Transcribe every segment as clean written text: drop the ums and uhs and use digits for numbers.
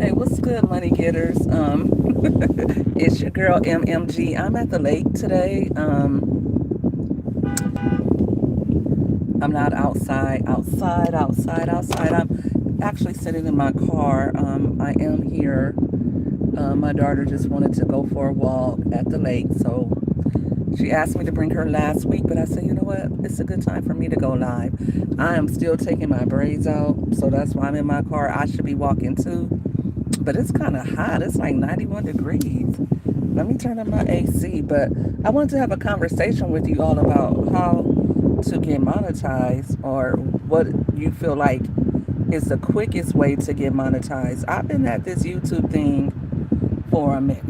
Hey, what's good, money getters? It's your girl MMG. I'm at the lake today. I'm not outside. I'm actually sitting in my car. I am here. My daughter just wanted to go for a walk at the lake, so she asked me to bring her last week, but I said, you know what? It's a good time for me to go live. I am still taking my braids out, so that's why I'm in my car. I should be walking too, but it's kind of hot. It's like 91 degrees. Let me turn on my AC. But I wanted to have a conversation with you all about how to get monetized, or what you feel like is the quickest way to get monetized. I've been at this YouTube thing for a minute.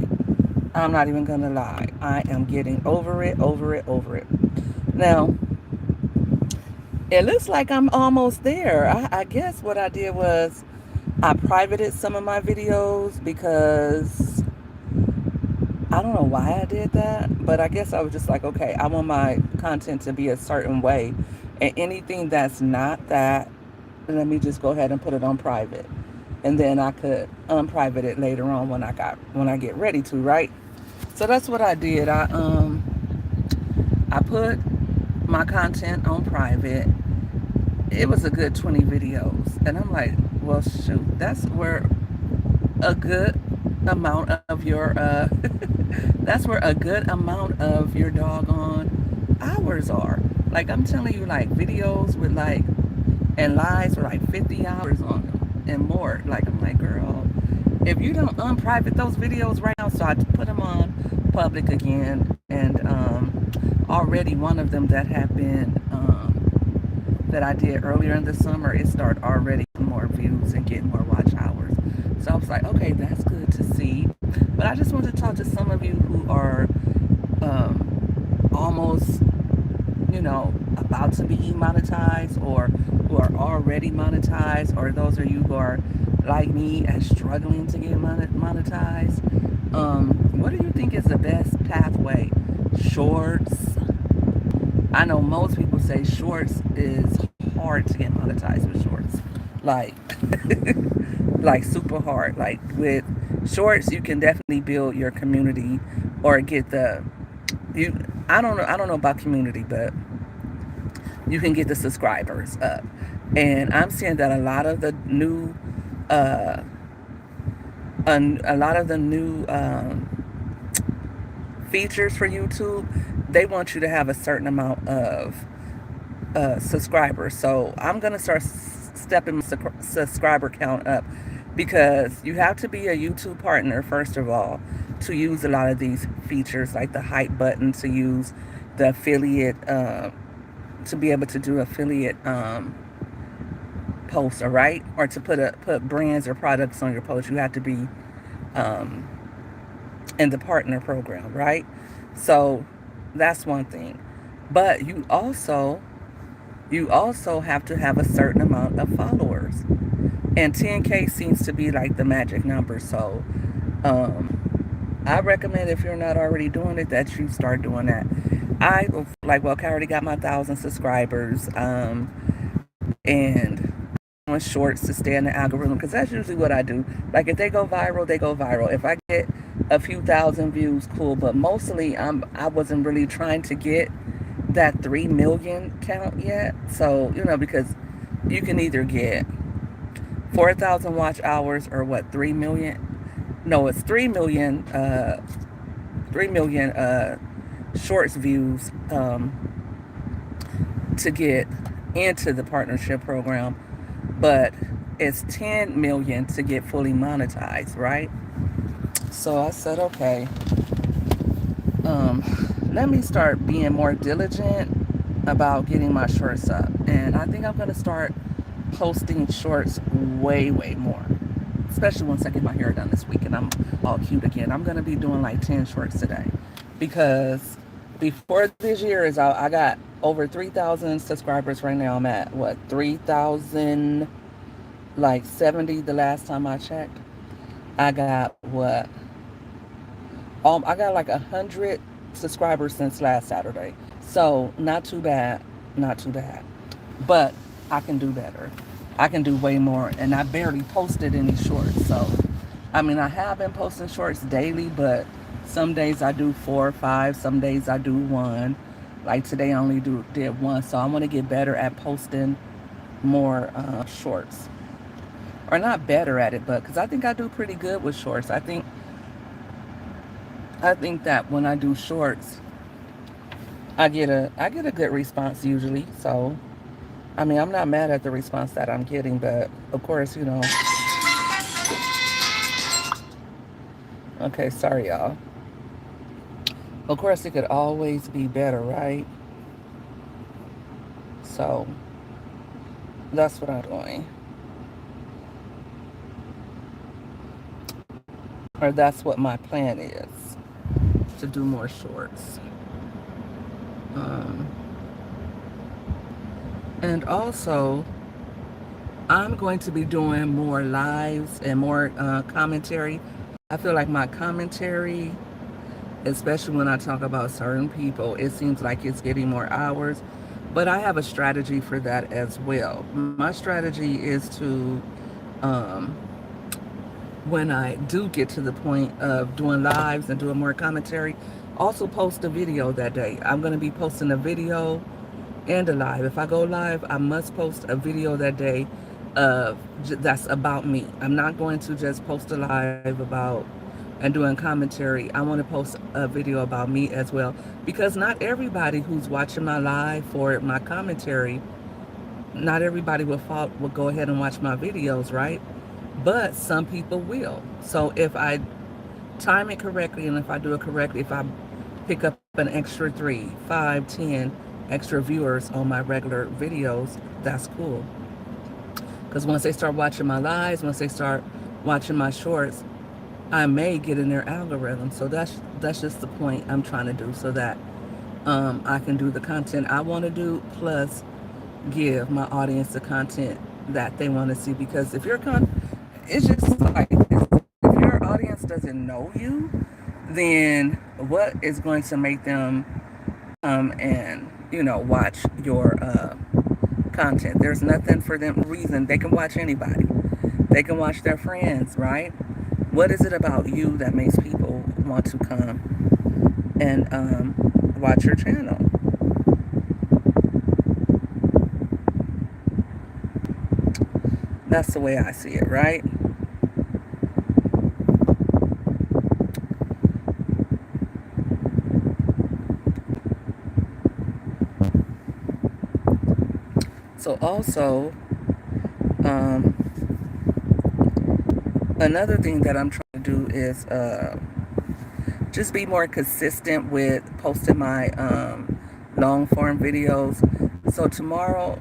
I'm not even gonna lie. I am getting over it. Now, it looks like I'm almost there. I guess what I did was I privated some of my videos because I don't know why I did that, but I guess I was just like, okay, I want my content to be a certain way. And anything that's not that, let me just go ahead and put it on private. And then I could unprivate it later on when I get ready to, right? So that's what I did. I put my content on private. It was a good 20 videos. And I'm like, well shoot, that's where a good amount of your that's where a good amount of your doggone hours are. Like I'm telling you, like videos with like and lives with like 50 hours on them and more. Like I'm like, girl, if you don't unprivate those videos right now, so I put them on public again, and already one of them that have been that I did earlier in the summer, it started already more views and getting more watch hours. So I was like, okay, that's good to see. But I just want to talk to some of you who are almost, about to be monetized, or who are already monetized, or those of you who are like me and struggling to get monetized. What do you think is the best pathway? Shorts. I know most people say shorts is hard to get monetized with shorts. Like, like super hard. Like with shorts, you can definitely build your community or get the you. I don't know about community, but you can get the subscribers up. And I'm seeing that uh, a lot of the new features for YouTube, they want you to have a certain amount of subscribers. So I'm gonna start stepping my subscriber count up, because you have to be a YouTube partner first of all to use a lot of these features, like the hype button, to use the affiliate, to be able to do affiliate posts, all right, or to put brands or products on your post. You have to be um, in the partner program, right? So that's one thing. But you also have to have a certain amount of followers. And 10K seems to be like the magic number. So I recommend, if you're not already doing it, that you start doing that. I already got my 1,000 subscribers, and doing shorts to stay in the algorithm, because that's usually what I do. Like if they go viral, they go viral. If I get a few thousand views, cool. But mostly, I wasn't really trying to get that 3 million count yet. So because you can either get 4,000 watch hours, or what, 3 million. No, it's 3 million. 3 million shorts views to get into the partnership program, but it's 10 million to get fully monetized, right? So I said, okay, um, let me start being more diligent about getting my shorts up. And I think I'm going to start posting shorts way more. Especially once I get my hair done this week and I'm all cute again. I'm going to be doing like 10 shorts today. Because before this year is out, I got over 3,000 subscribers right now. I'm at, what, 3,000, like 70 the last time I checked. I got, what, I got like 100 subscribers since last Saturday. So not too bad, not too bad. But I can do better. I can do way more, and I barely posted any shorts. So I mean, I have been posting shorts daily, but some days I do 4 or 5, some days I do one. Like today, I only did one, so I want to get better at posting more shorts, or not better at it, but because I think I do pretty good with shorts. I think that when I do shorts, I get a good response usually. So I mean, I'm not mad at the response that I'm getting, but of course, okay, sorry y'all. Of course, it could always be better, right? So that's what I'm doing, or that's what my plan is, to do more shorts. Um, and also, I'm going to be doing more lives and more commentary. I feel like my commentary, especially when I talk about certain people, it seems like it's getting more hours. But I have a strategy for that as well. My strategy is to, um, when I do get to the point of doing lives and doing more commentary, also post a video that day. I'm going to be posting a video and a live. If I go live, I must post a video that day that's about me. I'm not going to just post a live about and doing commentary. I want to post a video about me as well, because not everybody who's watching my live for my commentary, not everybody will go ahead and watch my videos, right? But some people will. So if I time it correctly and if I do it correctly, if I pick up an extra 3, 5, 10 extra viewers on my regular videos, that's cool. Because once they start watching my lives, once they start watching my shorts, I may get in their algorithm. So that's just the point I'm trying to do, so that I can do the content I want to do, plus give my audience the content that they want to see. Because if it's just like this. If your audience doesn't know you, then what is going to make them come and watch your content? There's nothing for them reason. They can watch anybody. They can watch their friends, right? What is it about you that makes people want to come and watch your channel? That's the way I see it, right? So also, um, another thing that I'm trying to do is just be more consistent with posting my long form videos. So tomorrow,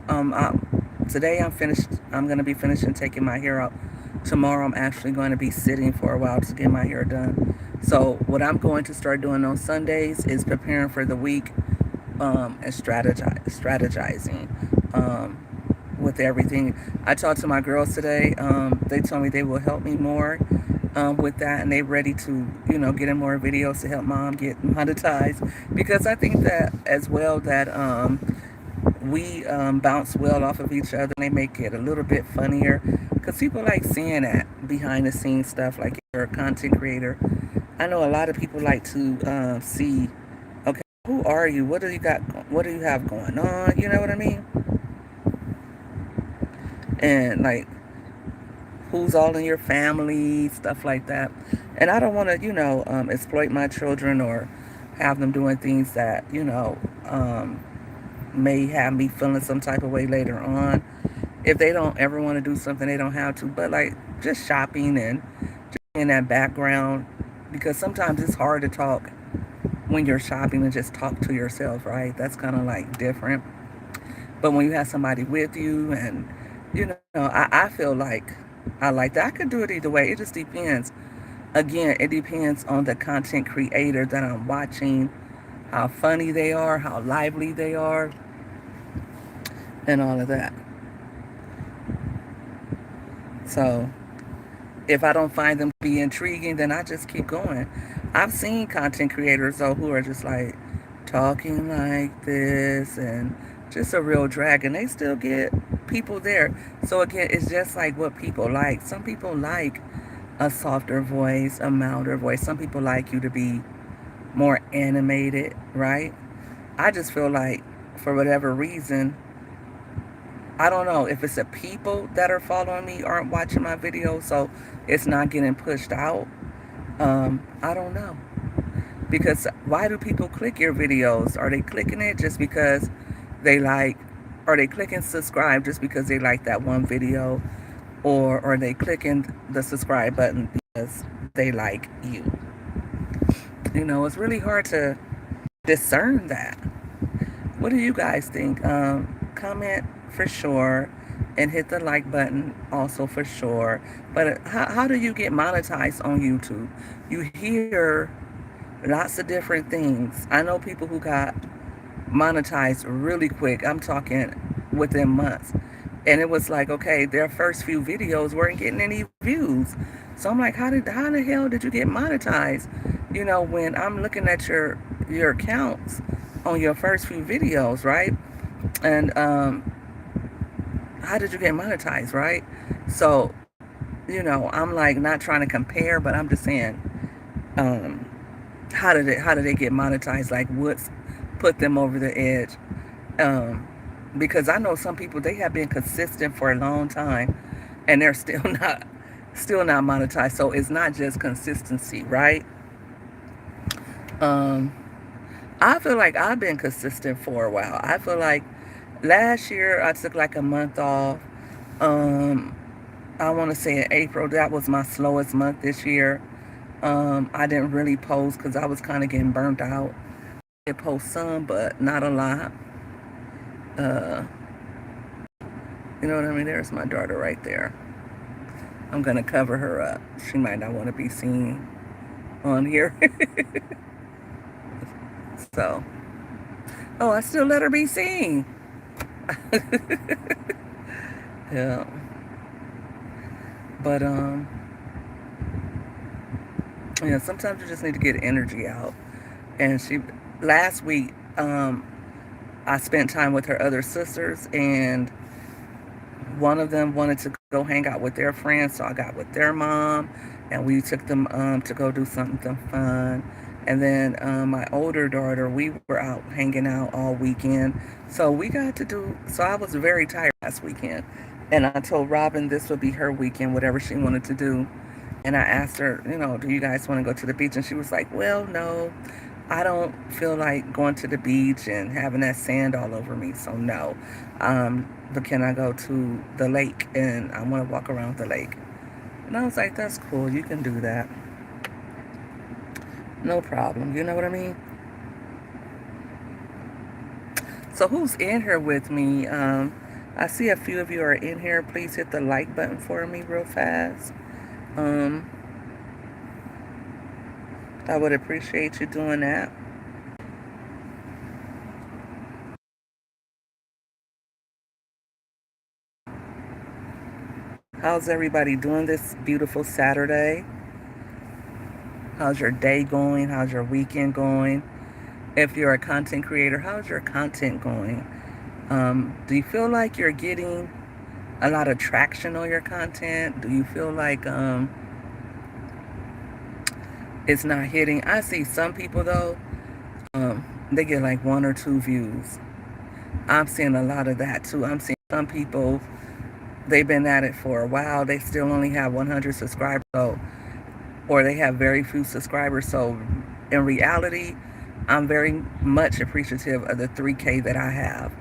today I'm finished. I'm going to be finishing taking my hair out. Tomorrow I'm actually going to be sitting for a while to get my hair done. So what I'm going to start doing on Sundays is preparing for the week, and strategizing with everything. I talked to my girls today. They told me they will help me more with that, and they're ready to, get in more videos to help mom get monetized. Because I think that as well that we bounce well off of each other, and they make it a little bit funnier. Because people like seeing that behind the scenes stuff, like you're a content creator. I know a lot of people like to see, okay, who are you? What do you got? What do you have going on? You know what I mean? And like, who's all in your family, stuff like that. And I don't want to, exploit my children or have them doing things that, may have me feeling some type of way later on. If they don't ever want to do something, they don't have to. But like just shopping and just in that background, because sometimes it's hard to talk when you're shopping and just talk to yourself, right? That's kind of like different. But when you have somebody with you, and I feel like I like that. I could do it either way. It just depends. Again, it depends on the content creator that I'm watching, how funny they are, how lively they are, and all of that. So if I don't find them to be intriguing, then I just keep going. I've seen content creators though who are just like talking like this and just a real drag, and they still get people there. So again, it's just like what people like. Some people like a softer voice, a milder voice. Some people like you to be more animated, right? I just feel like for whatever reason, I don't know if it's the people that are following me aren't watching my videos, so it's not getting pushed out. I don't know. Because why do people click your videos? Are they clicking it just because they like, are they clicking subscribe just because they like that one video? Or are they clicking the subscribe button because they like you? You know, it's really hard to discern that. What do you guys think? Comment for sure and hit the like button also for sure. But how do you get monetized on YouTube? You hear lots of different things. I know people who got monetized really quick. I'm talking within months. And it was like, okay, their first few videos weren't getting any views. So I'm like, how the hell did you get monetized? You know, when I'm looking at your accounts on your first few videos, right? And how did you get monetized, right? So, you know, I'm like not trying to compare, but I'm just saying, um, how did they get monetized? Like what's put them over the edge? Um, because I know some people, they have been consistent for a long time and they're still not monetized. So it's not just consistency, right? Um, I feel like I've been consistent for a while. I feel like last year I took like a month off. Um, I want to say in April, that was my slowest month this year. I didn't really post because I was kind of getting burnt out. I did post some, but not a lot. Uh, you know what I mean? There's my daughter right there. I'm going to cover her up. She might not want to be seen on here. So, oh, I still let her be seen. Yeah. But, yeah, sometimes you just need to get energy out. And last week, I spent time with her other sisters, and one of them wanted to go hang out with their friends, so I got with their mom, and we took them to go do something fun. And then my older daughter, we were out hanging out all weekend, so we got to do. So I was very tired last weekend, and I told Robin this would be her weekend, whatever she wanted to do. And I asked her, you know, do you guys want to go to the beach? And she was like, well, no, I don't feel like going to the beach and having that sand all over me, so no. But can I go to the lake? And I want to walk around the lake. And I was like, that's cool. You can do that. No problem. You know what I mean? So who's in here with me? I see a few of you are in here. Please hit the like button for me real fast. Um, I would appreciate you doing that. How's everybody doing this beautiful Saturday? How's your day going? How's your weekend going? If you're a content creator, how's your content going? Do you feel like you're getting a lot of traction on your content? Do you feel like it's not hitting? I see some people though, they get like 1 or 2 views. I'm seeing a lot of that too. I'm seeing some people, they've been at it for a while. They still only have 100 subscribers, or they have very few subscribers. So in reality, I'm very much appreciative of the 3K that I have,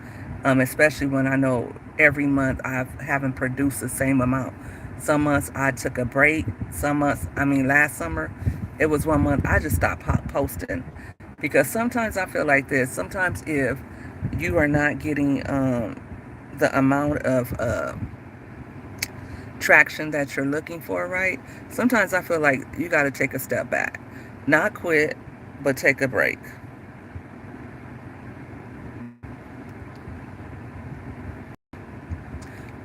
especially when I know every month I haven't produced the same amount. Some months I took a break. Some months, I mean, last summer, it was one month I just stopped posting. Because sometimes I feel like this. Sometimes if you are not getting the amount of traction that you're looking for, right? Sometimes I feel like you got to take a step back. Not quit, but take a break.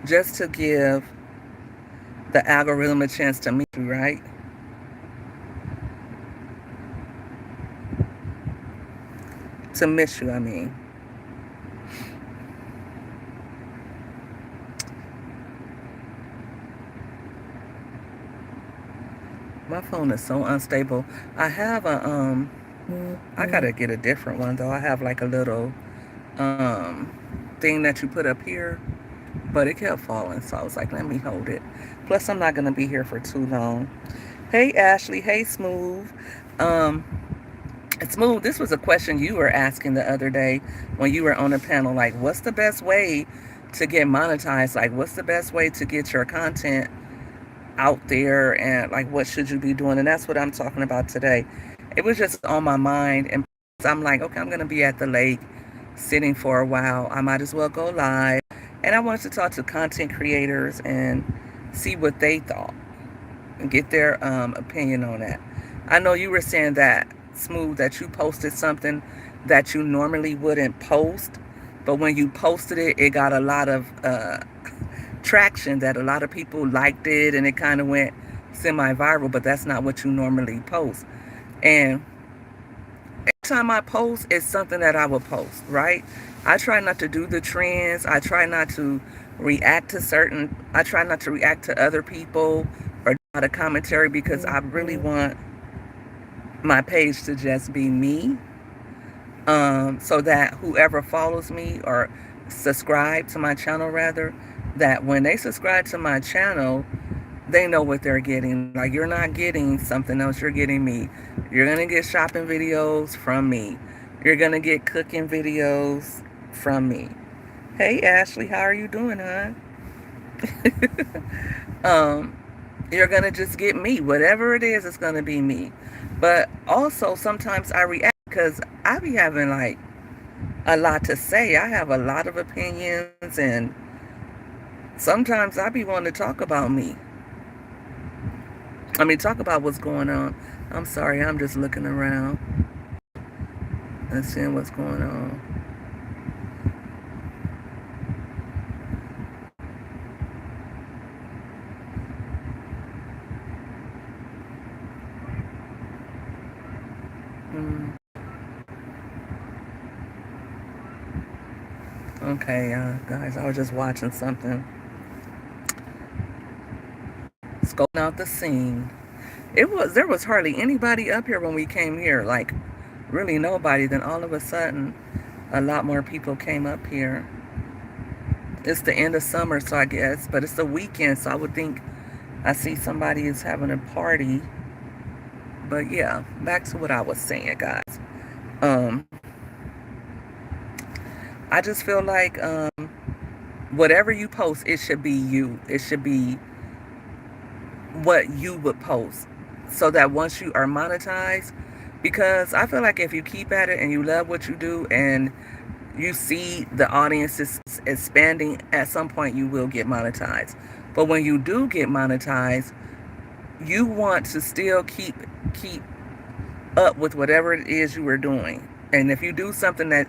Just to give the algorithm a chance to meet you, right? To miss you, I mean. My phone is so unstable. I have a I gotta get a different one though. I have like a little um thing that you put up here, but it kept falling, so I was like, let me hold it. Plus, I'm not gonna be here for too long. Hey Ashley, hey Smooth. Um, Smooth, this was a question you were asking the other day when you were on the panel. Like, what's the best way to get monetized? Like, what's the best way to get your content out there? And like, what should you be doing? And that's what I'm talking about today. It was just on my mind. And I'm like, okay, I'm going to be at the lake sitting for a while. I might as well go live. And I wanted to talk to content creators and see what they thought and get their opinion on that. I know you were saying that, Smooth, that you posted something that you normally wouldn't post, but when you posted it, it got a lot of traction, that a lot of people liked it and it kind of went semi-viral, but that's not what you normally post. And every time I post, it's something that I will post, right? I try not to do the trends. I try not to I try not to react to other people or not a commentary, because I really want my page to just be me, so that whoever follows me or subscribe to my channel, rather, that when they subscribe to my channel, they know what they're getting. Like, you're not getting something else, you're getting me. You're gonna get shopping videos from me. You're gonna get cooking videos from me. Hey Ashley, how are you doing, hon? um, you're gonna just get me. Whatever it is, it's gonna be me. But also sometimes I react because I be having like a lot to say. I have a lot of opinions, and sometimes I be wanting to talk about me. I mean, talk about what's going on. I'm sorry, I'm just looking around and seeing what's going on. Hmm. Okay, guys, I was just watching something, scoping out the scene. There was hardly anybody up here when we came here, like really nobody. Then all of a sudden, a lot more people came up here. It's the end of summer, so I guess, but it's the weekend, so I would think I see somebody is having a party. But yeah, back to what I was saying, guys. Um, I just feel like whatever you post, it should be you. It should be what you would post, so that once you are monetized, because I feel like if you keep at it and you love what you do and you see the audience is expanding, at some point you will get monetized. But when you do get monetized, you want to still keep up with whatever it is you were doing. And if you do something that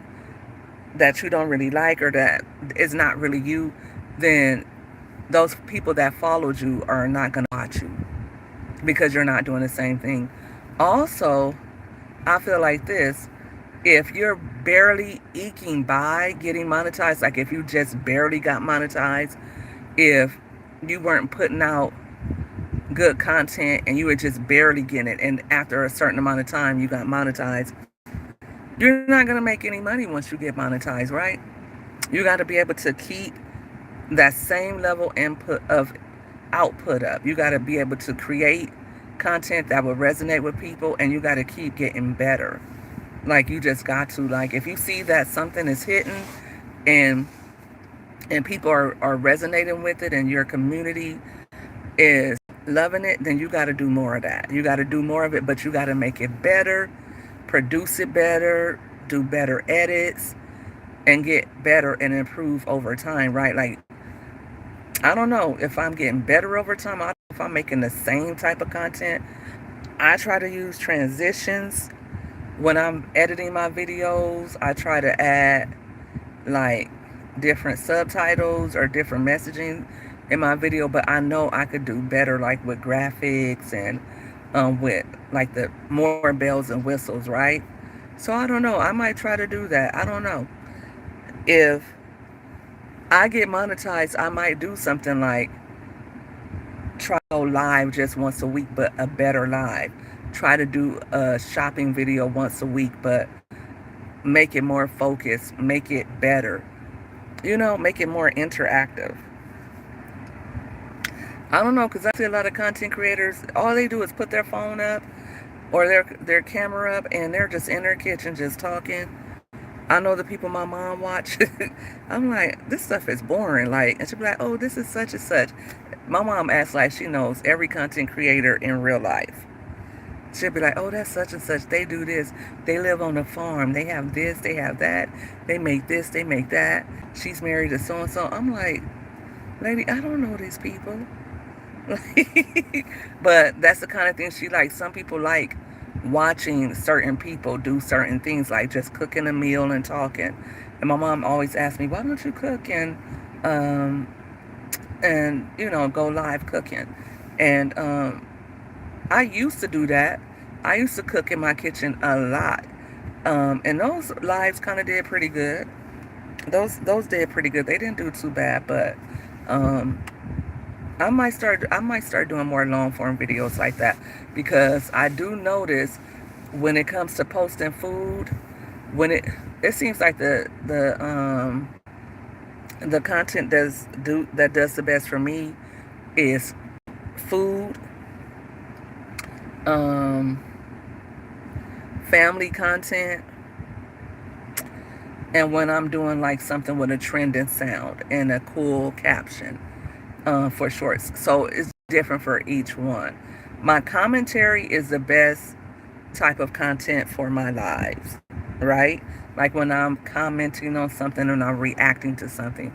you don't really like, or that is not really you, then those people that followed you are not going to watch you, because you're not doing the same thing. Also, I feel like this: if you're barely eking by getting monetized, like if you just barely got monetized, if you weren't putting out good content and you were just barely getting it, and after a certain amount of time you got monetized, you're not going to make any money once you get monetized, right? You got to be able to keep that same level input of output up. You got to be able to create content that will resonate with people, and you got to keep getting better. Like, you just got to, like, if you see that something is hitting and people are resonating with it and your community is loving it, then you got to do more of that. You got to do more of it, but you got to make it better, produce it better, do better edits, and get better and improve over time, right? Like, I don't know if I'm getting better over time. I don't know if I'm making the same type of content. I try to use transitions when I'm editing my videos. I try to add like different subtitles or different messaging in my video, but I know I could do better, like with graphics and with like the more bells and whistles, right? So I don't know. I might try to do that. I don't know. If I get monetized, I might do something like try to go live just once a week, but a better live. Try to do a shopping video once a week, but make it more focused, make it better. Make it more interactive. I don't know, because I see a lot of content creators, all they do is put their phone up or their camera up, and they're just in their kitchen just talking. I know the people my mom watch. I'm like, this stuff is boring. Like, and she'll be like, oh, this is such and such. My mom acts like she knows every content creator in real life. She'll be like, oh, that's such and such. They do this. They live on a farm. They have this. They have that. They make this. They make that. She's married to so and so. I'm like, lady, I don't know these people. But that's the kind of thing she likes. Some people like watching certain people do certain things, like just cooking a meal and talking. And my mom always asks me, why don't you cook um, and go live cooking? And I used to do that. I used to cook in my kitchen a lot. And those lives kind of did pretty good. Those did pretty good. They didn't do too bad, but I might start doing more long form videos like that, because I do notice when it comes to posting food, when it seems like the content that does the best for me is food, family content, and when I'm doing like something with a trending sound and a cool caption for shorts. So it's different for each one. My commentary is the best type of content for my lives, right? Like when I'm commenting on something and I'm reacting to something.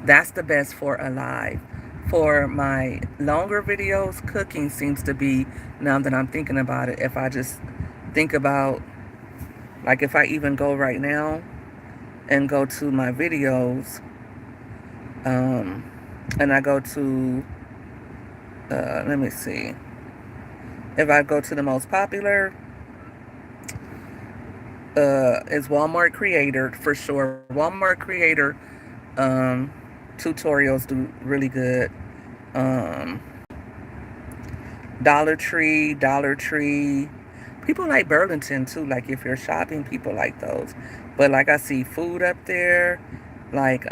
That's the best for a live. For my longer videos, cooking seems to be, now that I'm thinking about it, if I just think about, like if I even go right now and go to my videos, and I go to, let me see, if I go to the most popular, is Walmart Creator for sure. Walmart Creator tutorials do really good. Dollar Tree. People like Burlington too. Like if you're shopping, people like those. But like I see food up there, like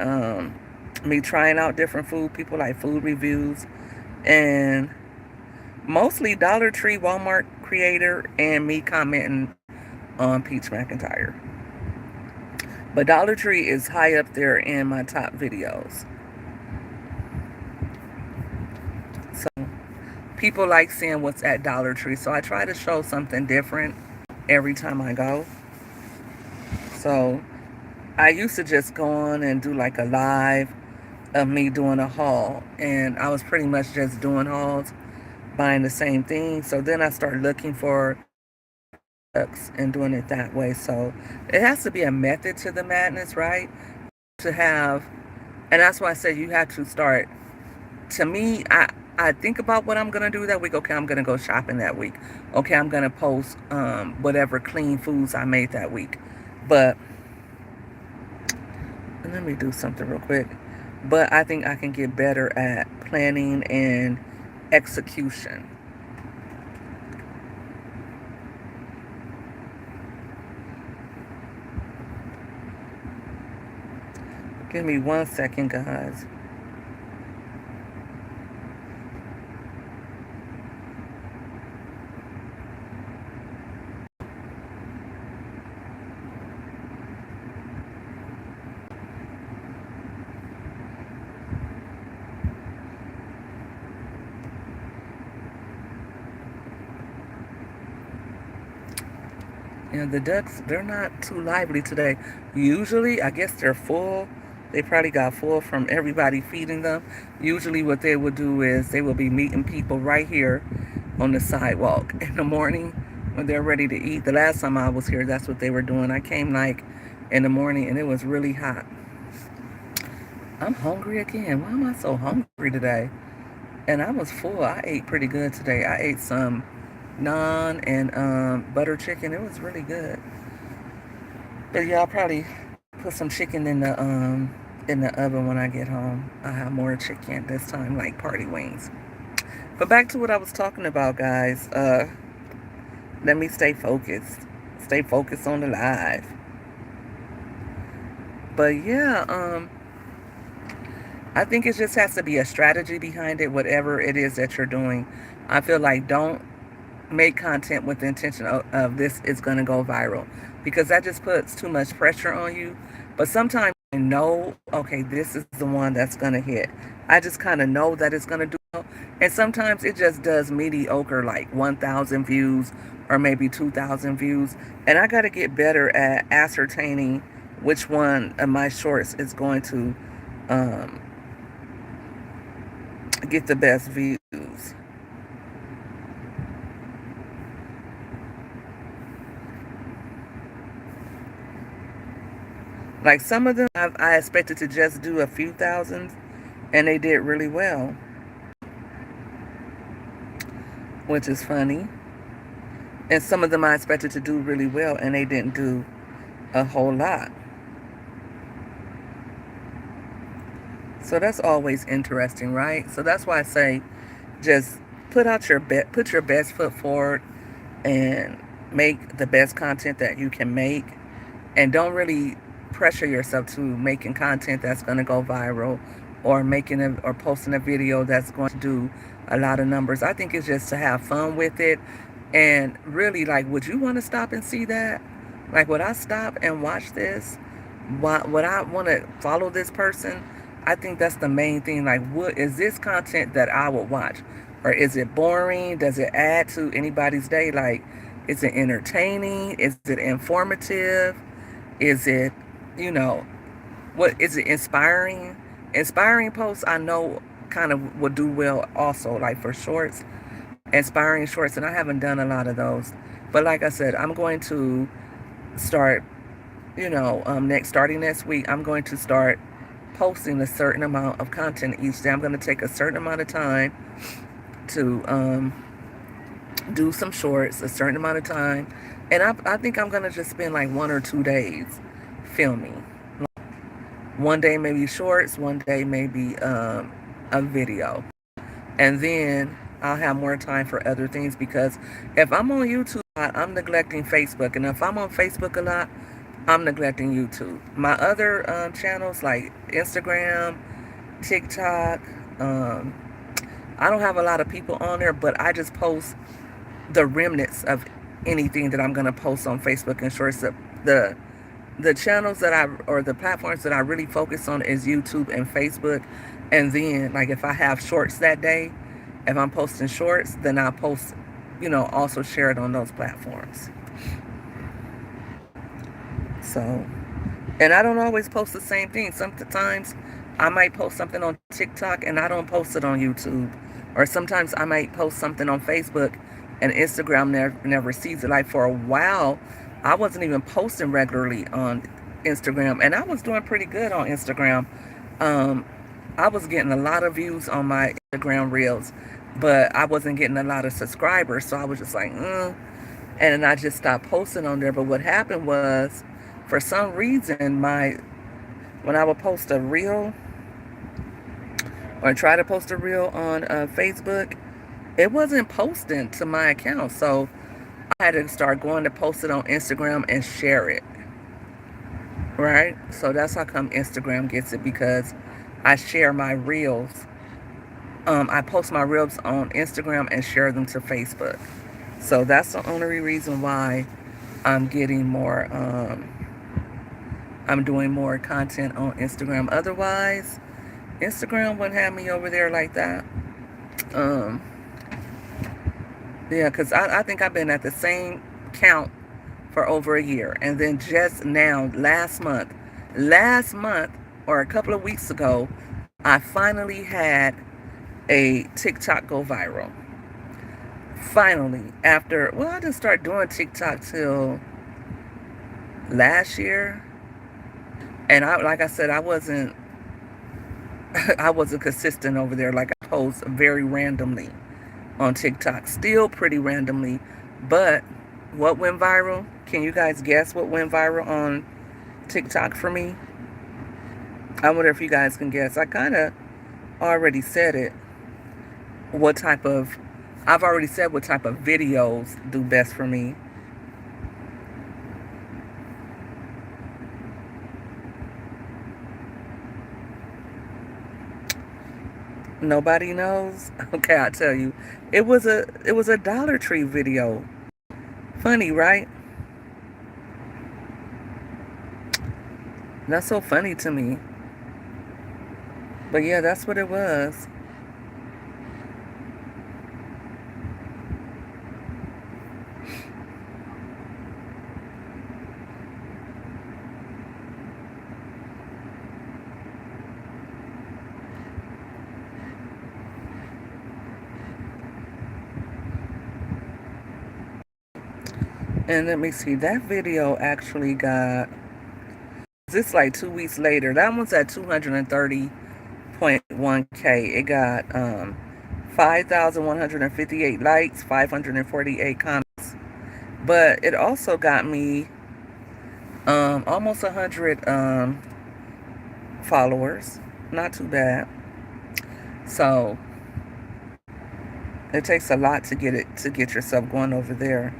me trying out different food. People like food reviews, and mostly Dollar Tree, Walmart Creator, and me commenting on Peach McIntyre. But Dollar Tree is high up there in my top videos. So people like seeing what's at Dollar Tree. So I try to show something different every time I go. So I used to just go on and do like a live of me doing a haul. And I was pretty much just doing hauls, buying the same thing. So then I started looking for products and doing it that way. So it has to be a method to the madness, right? To have, and that's why I said you have to start. To me, I think about what I'm going to do that week. Okay, I'm going to go shopping that week. Okay, I'm going to post whatever clean foods I made that week. But let me do something real quick. But I think I can get better at planning and execution. Give me 1 second, guys. And the ducks, they're not too lively today. Usually, I guess they're full. They probably got full from everybody feeding them. Usually what they would do is they will be meeting people right here on the sidewalk in the morning when they're ready to eat. The last time I was here, that's what they were doing. I came like in the morning and it was really hot. I'm hungry again. Why am I so hungry today? And I was full. I ate pretty good today. I ate some naan and butter chicken. It was really good. But yeah, I'll probably put some chicken in the oven when I get home. I have more chicken this time, like party wings. But back to what I was talking about, guys. Let me stay focused. Stay focused on the live. But yeah, I think it just has to be a strategy behind it, whatever it is that you're doing. I feel like don't make content with the intention of this is going to go viral, because that just puts too much pressure on you. But sometimes you know, okay, this is the one that's going to hit. I just kind of know that it's going to do well. And sometimes it just does mediocre, like 1,000 views or maybe 2,000 views. And I got to get better at ascertaining which one of my shorts is going to um, get the best views. Like some of them, I expected to just do a few thousand, and they did really well, which is funny. And some of them I expected to do really well, and they didn't do a whole lot. So that's always interesting, right? So that's why I say, just put your best foot forward, and make the best content that you can make, and don't really pressure yourself to making content that's going to go viral, or or posting a video that's going to do a lot of numbers. I think it's just to have fun with it. And really, like, would you want to stop and see that? Like, would I stop and watch this? Would I want to follow this person? I think that's the main thing. Like, what is this content that I would watch? Or is it boring? Does it add to anybody's day? Like, is it entertaining? Is it informative? Is it, you know, what is it, inspiring? Inspiring posts I know kind of would do well also, like for shorts, inspiring shorts, and I haven't done a lot of those. But like I said, I'm going to start, starting next week, I'm going to start posting a certain amount of content each day. I'm going to take a certain amount of time to do some shorts, a certain amount of time. And I think I'm going to just spend like 1 or 2 days filming. One day maybe shorts, one day maybe a video. And then I'll have more time for other things, because if I'm on YouTube a lot, I'm neglecting Facebook. And if I'm on Facebook a lot, I'm neglecting YouTube. My other channels like Instagram, TikTok, I don't have a lot of people on there, but I just post the remnants of anything that I'm going to post on Facebook and shorts. The channels or the platforms that I really focus on is YouTube and Facebook. And then, like, if I have shorts that day, if I'm posting shorts, then I'll post, also share it on those platforms. So, and I don't always post the same thing. Sometimes I might post something on TikTok and I don't post it on YouTube. Or sometimes I might post something on Facebook and Instagram never sees it. Like, for a while, I wasn't even posting regularly on Instagram, and I was doing pretty good on Instagram. I was getting a lot of views on my Instagram reels, but I wasn't getting a lot of subscribers, so I was just like, and then I just stopped posting on there. But what happened was, for some reason, when I would post a reel or try to post a reel on Facebook, it wasn't posting to my account. So I had to start going to post it on Instagram and share it. Right? So that's how come Instagram gets it, because I share my reels. I post my reels on Instagram and share them to Facebook. So that's the only reason why I'm getting more, I'm doing more content on Instagram. Otherwise, Instagram wouldn't have me over there like that. Yeah, because I think I've been at the same count for over a year. And then just now, last month, or a couple of weeks ago, I finally had a TikTok go viral. Finally, I didn't start doing TikTok till last year. And like I said, I wasn't consistent over there. Like, I post very randomly on TikTok, still pretty randomly. But what went viral? Can you guys guess what went viral on TikTok for me? I wonder if you guys can guess. I kind of already said it. what type of, I've already said what type of videos do best for me. Nobody knows? Okay, I'll tell you. It was a Dollar Tree video. Funny, right? That's so funny to me. But yeah, that's what it was. And let me see, that video actually got, this like 2 weeks later. That one's at 230.1K. It got 5,158 likes, 548 comments. But it also got me almost 100 followers. Not too bad. So it takes a lot to get yourself going over there.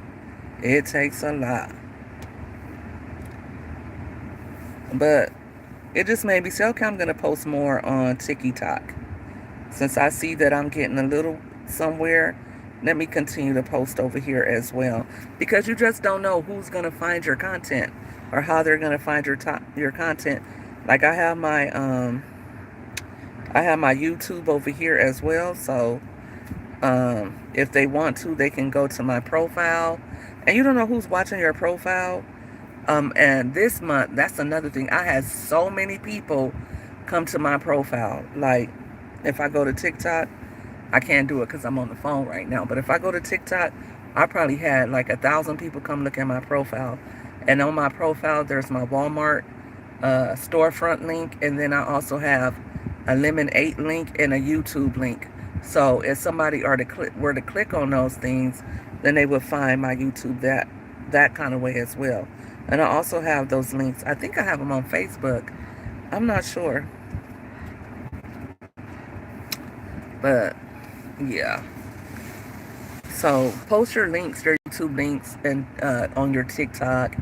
It takes a lot. But it just made me say, okay, I'm going to post more on TikTok. Since I see that I'm getting a little somewhere, let me continue to post over here as well. Because you just don't know who's going to find your content or how they're going to find your content. Like I have my YouTube over here as well. So if they want to, they can go to my profile. And you don't know who's watching your profile. And this month, that's another thing. I had so many people come to my profile. Like, if I go to TikTok, I can't do it because I'm on the phone right now. But if I go to TikTok, I probably had like 1,000 people come look at my profile. And on my profile, there's my Walmart storefront link. And then I also have a Lemon 8 link and a YouTube link. So if somebody were to click on those things, then they would find my YouTube that kind of way as well. And I also have those links. I think I have them on Facebook. I'm not sure. But yeah. So post your links, your YouTube links, and on your TikTok.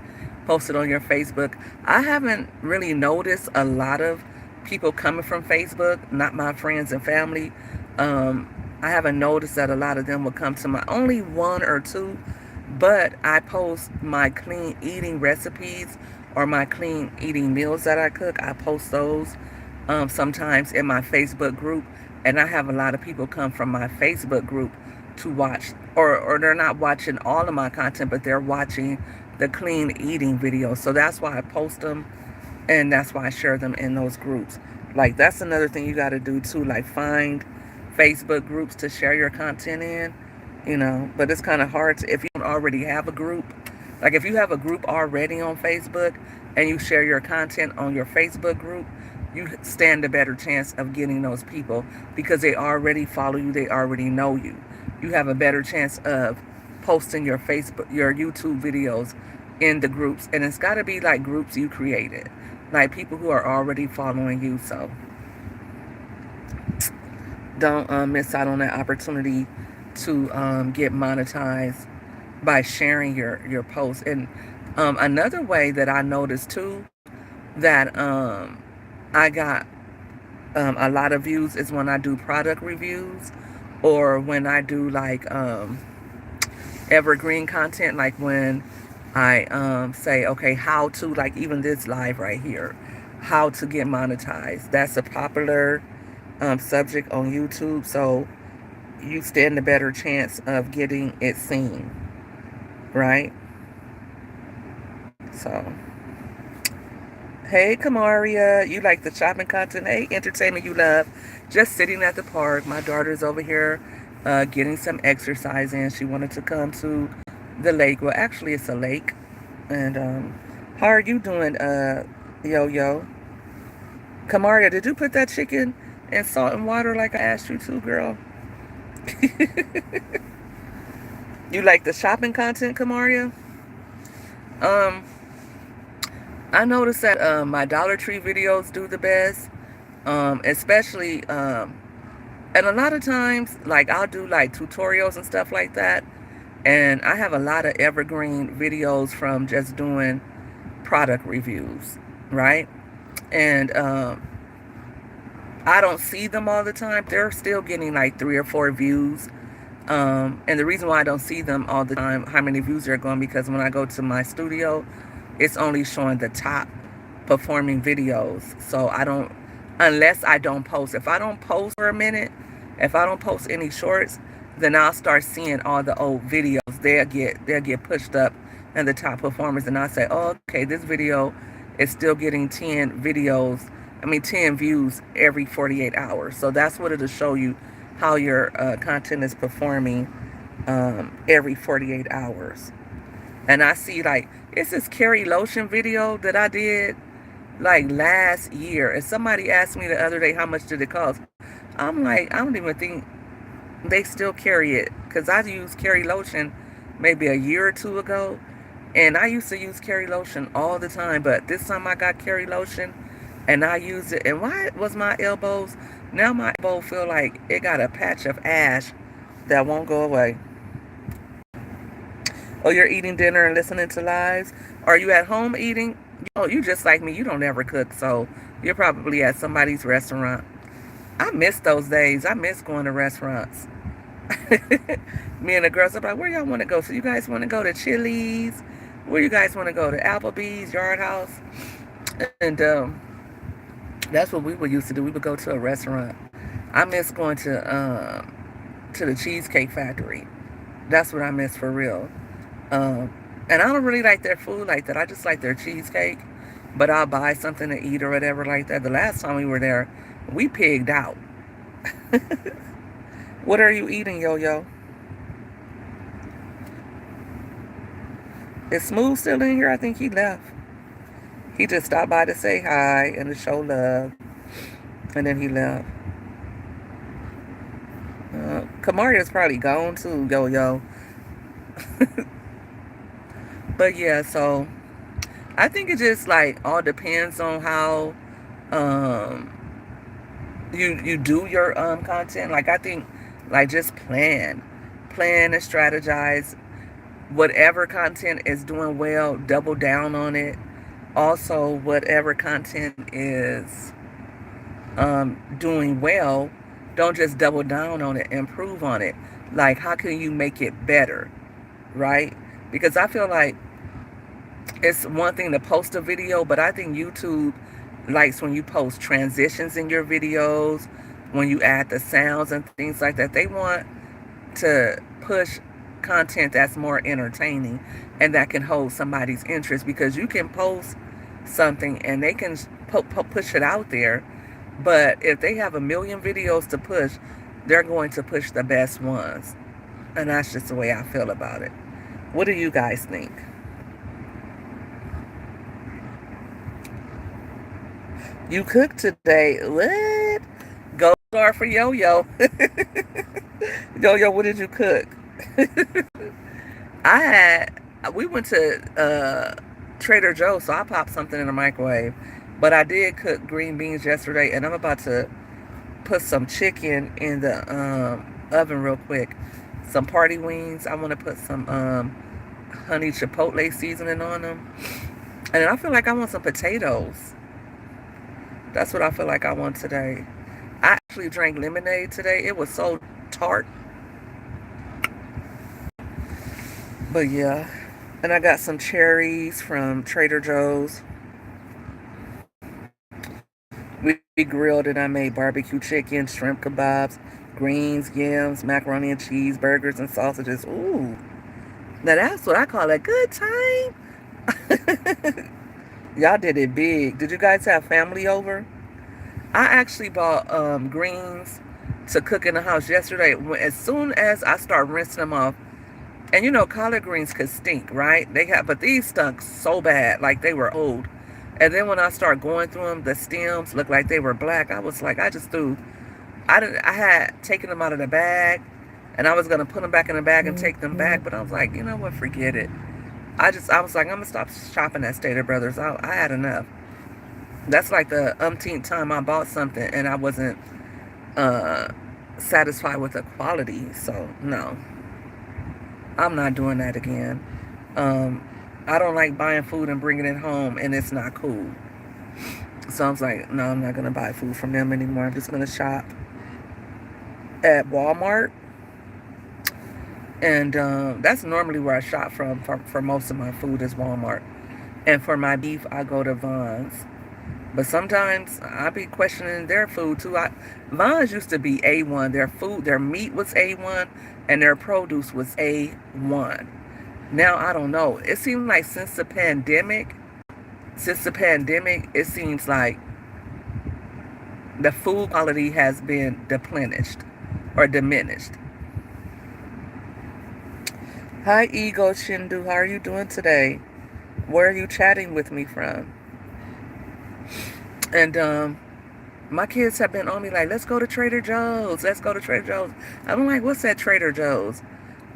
Post it on your Facebook. I haven't really noticed a lot of people coming from Facebook, not my friends and family. I haven't noticed that a lot of them will come to my, only one or two. But I post my clean eating recipes or my clean eating meals that I cook. I post those sometimes in my Facebook group. And I have a lot of people come from my Facebook group to watch. Or they're not watching all of my content, but they're watching the clean eating videos. So that's why I post them. And that's why I share them in those groups. Like, that's another thing you got to do too. Like, find Facebook groups to share your content in. But it's kind of hard to, if you don't already have a group. Like if you have a group already on Facebook and you share your content on your Facebook group, you stand a better chance of getting those people because they already follow you, they already know you. You have a better chance of posting your YouTube videos in the groups. And it's got to be like groups you created, like people who are already following you. So don't miss out on that opportunity to get monetized by sharing your posts. And another way that I noticed too that I got a lot of views is when I do product reviews or when I do like evergreen content, like when I say, okay, how to, like even this live right here, how to get monetized. That's a popular subject on YouTube. So you stand a better chance of getting it seen, right? So, hey, Kamaria, you like the shopping content? Hey, entertainment you love. Just sitting at the park. My daughter's over here getting some exercise in. She wanted to come to the lake. Well, actually, it's a lake. And how are you doing, Yo-Yo? Kamaria, did you put that chicken in salt and water like I asked you to, girl? You like the shopping content, Kamaria? I noticed that my Dollar Tree videos do the best, especially And a lot of times, like I'll do like tutorials and stuff like that. And I have a lot of evergreen videos from just doing product reviews, right? And I don't see them all the time. They're still getting like 3 or 4 views. And the reason why I don't see them all the time, how many views they're going, because when I go to my studio, it's only showing the top performing videos. So I don't, unless I don't post. If I don't post for a minute, if I don't post any shorts, then I'll start seeing all the old videos. They'll get pushed up and the top performers, and I'll say, oh, okay, this video is still getting 10 views every 48 hours. So that's what it'll show you, how your content is performing every 48 hours. And I see like, it's this Carrie Lotion video that I did like last year. And somebody asked me the other day, how much did it cost? I'm like, I don't even think they still carry it. Because I used Carrie Lotion maybe a year or two ago. And I used to use Carrie Lotion all the time. But this time I got Carrie Lotion and I used it. And why was my elbows? Now my elbow feel like it got a patch of ash that won't go away. Oh, you're eating dinner and listening to lives? Are you at home eating? Oh, you just like me. You don't ever cook, so you're probably at somebody's restaurant. I miss those days. I miss going to restaurants. Me and the girls are like, where y'all want to go? So you guys want to go to Chili's? Where you guys want to go? To Applebee's, Yard House? And that's what we would used to do. We would go to a restaurant. I miss going to the Cheesecake Factory. That's what I miss for real. And I don't really like their food like that. I just like their cheesecake. But I'll buy something to eat or whatever like that. The last time we were there, we pigged out. What are you eating, Yo-Yo? Is Smooth still in here? I think he left. He just stopped by to say hi and to show love. And then he left. Kamaria's probably gone too, Yo-Yo. But yeah, so I think it just like all depends on how you do your content. Like I think like just plan and strategize. Whatever content is doing well, double down on it. Also, whatever content is doing well, don't just double down on it, improve on it. Like how can you make it better, right? Because I feel like it's one thing to post a video, but I think YouTube likes when you post transitions in your videos, when you add the sounds and things like that. They want to push content that's more entertaining and that can hold somebody's interest, because you can post something and they can push it out there, but if they have a million videos to push, they're going to push the best ones. And that's just the way I feel about it. What do you guys think? You cooked today. What? Go star for Yo-Yo. Yo-Yo, what did you cook? We went to Trader Joe's, so I popped something in the microwave. But I did cook green beans yesterday, and I'm about to put some chicken in the oven real quick. Some party wings. I want to put some honey chipotle seasoning on them. And then I feel like I want some potatoes. That's what I feel like I want today. I actually drank lemonade today. It was so tart. But yeah. And I got some cherries from Trader Joe's. We grilled and I made barbecue chicken, shrimp kebabs, greens, yams, macaroni and cheese, burgers, and sausages. Ooh. Now that's what I call a good time. Y'all did it big. Did you guys have family over? I actually bought greens to cook in the house yesterday. As soon as I start rinsing them off, and you know, collard greens could stink, right? But these stunk so bad, like they were old. And then when I start going through them, the stems looked like they were black. I was like, I had taken them out of the bag, and I was gonna put them back in the bag and take them back, but I was like, you know what, forget it. I was like, I'm gonna stop shopping at Stater Brothers. I had enough. That's like the umpteenth time I bought something and I wasn't satisfied with the quality. So no, I'm not doing that again. Um, I don't like buying food and bringing it home and it's not cool. So I was like, no, I'm not gonna buy food from them anymore. I'm just gonna shop at Walmart, and that's normally where I shop from for most of my food is Walmart. And for my beef, I go to Vons. But sometimes I be questioning their food too. Vons used to be A1. Their food, their meat was A1, and their produce was A1. Now I don't know. It seems like since the pandemic, it seems like the food quality has been deplenished or diminished. Hi, Ego Shindu. How are you doing today? Where are you chatting with me from? And my kids have been on me like, let's go to Trader Joe's. Let's go to Trader Joe's. I'm like, what's that Trader Joe's?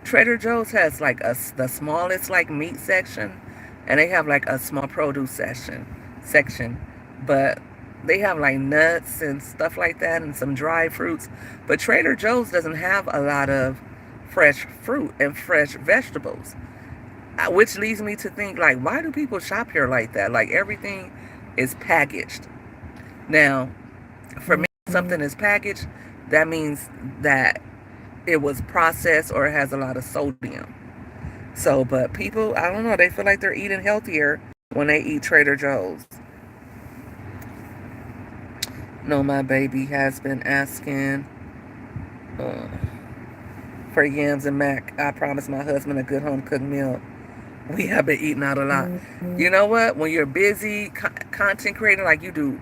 Trader Joe's has like the smallest like meat section, and they have like a small produce section, but they have like nuts and stuff like that and some dried fruits. But Trader Joe's doesn't have a lot of fresh fruit and fresh vegetables, which leads me to think like, why do people shop here like that? Like everything is packaged. Now, for me, if something is packaged, that means that it was processed or it has a lot of sodium. So, but people, I don't know, they feel like they're eating healthier when they eat Trader Joe's. No, my baby has been asking uh, for yams and mac. I promised my husband a good home cooked meal. We have been eating out a lot. You know what? When you're busy content creating like you do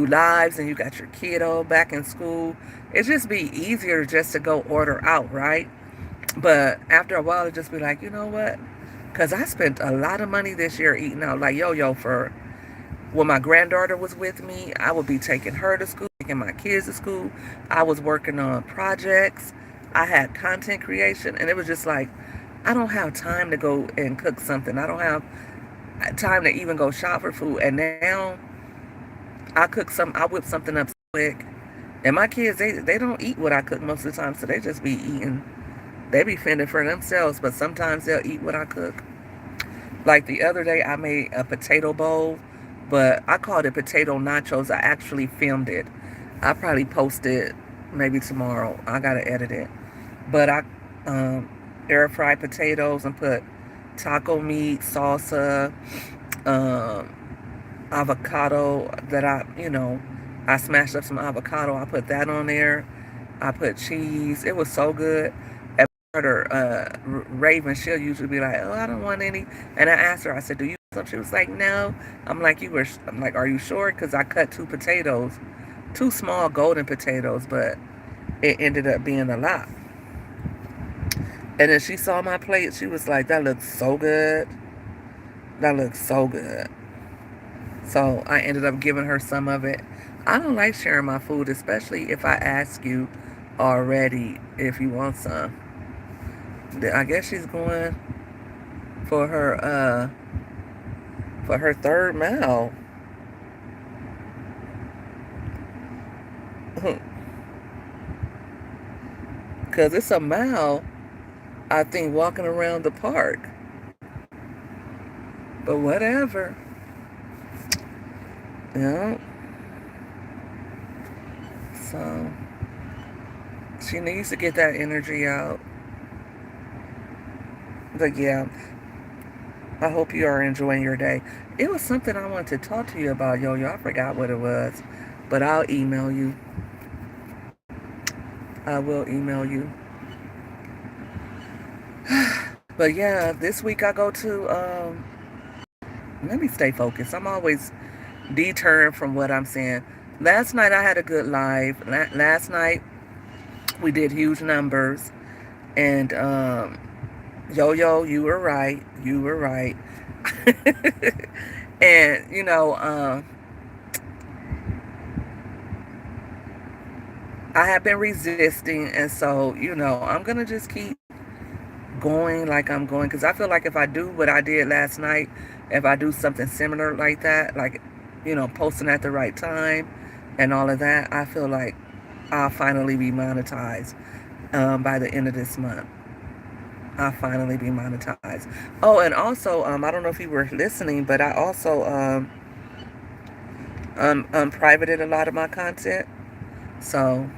lives and you got your kiddo back in school, it just be easier just to go order out, right? But after a while, it just be like, you know what? Because I spent a lot of money this year eating out. Like yo-yo for when my granddaughter was with me, I would be taking her to school, taking my kids to school. I was working on projects. I had content creation, and it was just like, I don't have time to go and cook something. I don't have time to even go shop for food. And now I whip something up quick. And my kids, they don't eat what I cook most of the time, so they just be eating. They be fending for themselves, but sometimes they'll eat what I cook. Like the other day, I made a potato bowl, but I called it potato nachos. I actually filmed it. I'll probably post it maybe tomorrow. I gotta edit it. But I air fried potatoes and put taco meat, salsa, um, avocado that I smashed up some avocado. I put that on there. I put cheese. It was so good. And Raven, she'll usually be like, oh, I don't want any. And I asked her, I said, do you want some? She was like, no. I'm like, are you sure? Because I cut two small golden potatoes, but it ended up being a lot. And then she saw my plate. She was like, that looks so good. That looks so good. So I ended up giving her some of it. I don't like sharing my food, especially if I ask you already if you want some. I guess she's going for her third mile. Because it's a mile, I think, walking around the park. But whatever. Yeah. So she needs to get that energy out. But yeah, I hope you are enjoying your day. It was something I wanted to talk to you about, yo. I forgot what it was. But I'll email you. I will email you. But yeah, this week I go to let me stay focused. I'm always deterred from what I'm saying. Last night I had a good live. Last night we did huge numbers. And yo, you were right. You were right. And I have been resisting, and so I'm gonna just keep going like I'm going, because I feel like if I do what I did last night, if I do something similar like that, like posting at the right time and all of that, I feel like I'll finally be monetized by the end of this month. I'll finally be monetized. Oh, and also, I don't know if you were listening, but I also privated a lot of my content. So,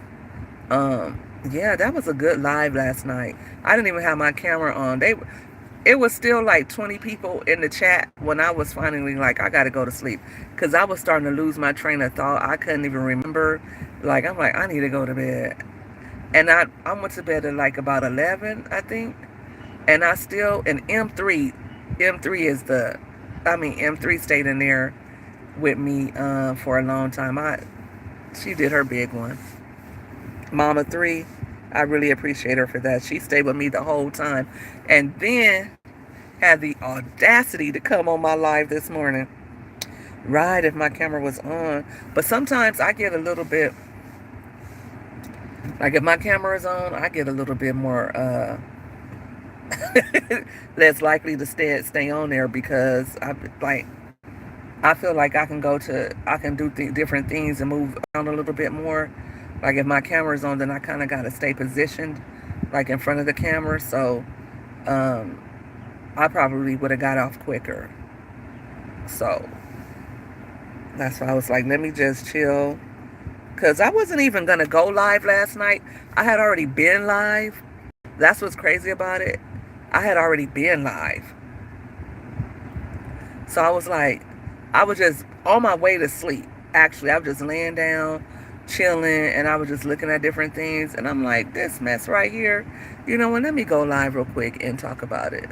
um, yeah, that was a good live last night. I didn't even have my camera on. It was still like 20 people in the chat when I was finally like, I got to go to sleep. Because I was starting to lose my train of thought. I couldn't even remember. Like, I'm like, I need to go to bed. And I went to bed at like about 11, I think. And I still, and M3 is M3 stayed in there with me for a long time. She did her big one. Mama 3, I really appreciate her for that. She stayed with me the whole time. And then had the audacity to come on my live this morning. Right, if my camera was on. But sometimes I get a little bit, like if my camera is on, I get a little bit more less likely to stay on there because I feel like I can do different things and move around a little bit more. Like if my camera's on, then I kind of got to stay positioned, like in front of the camera. So I probably would have got off quicker. So that's why I was like, let me just chill. Because I wasn't even going to go live last night. I had already been live. That's what's crazy about it. I had already been live. So I was like, I was just on my way to sleep. Actually, I was just laying down, chilling, and I was just looking at different things. And I'm like, this mess right here, you know what, let me go live real quick and talk about it.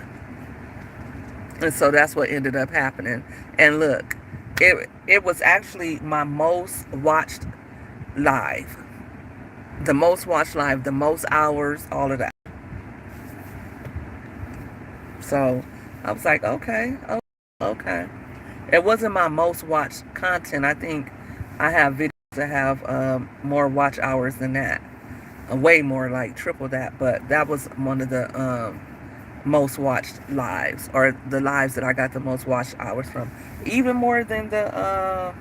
And so that's what ended up happening. And look, it was actually my most watched live. The most watched live, the most hours, all of that. So I was like, okay, okay. It wasn't my most watched content. I think I have videos that have more watch hours than that. Way more, like triple that. But that was one of the most watched lives, or the lives that I got the most watched hours from. Even more than the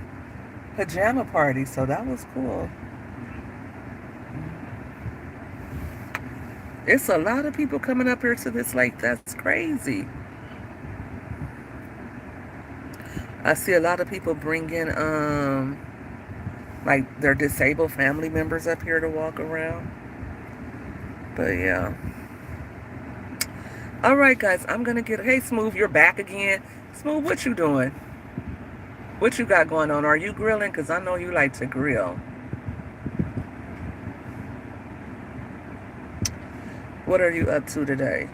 pajama party. So that was cool. It's a lot of people coming up here to this lake. That's crazy. I see a lot of people bringing like their disabled family members up here to walk around. But yeah. All right, guys, I'm gonna get. Hey, Smooth, you're back again. Smooth, what you doing? What you got going on? Are you grilling? Cause I know you like to grill. What are you up to today?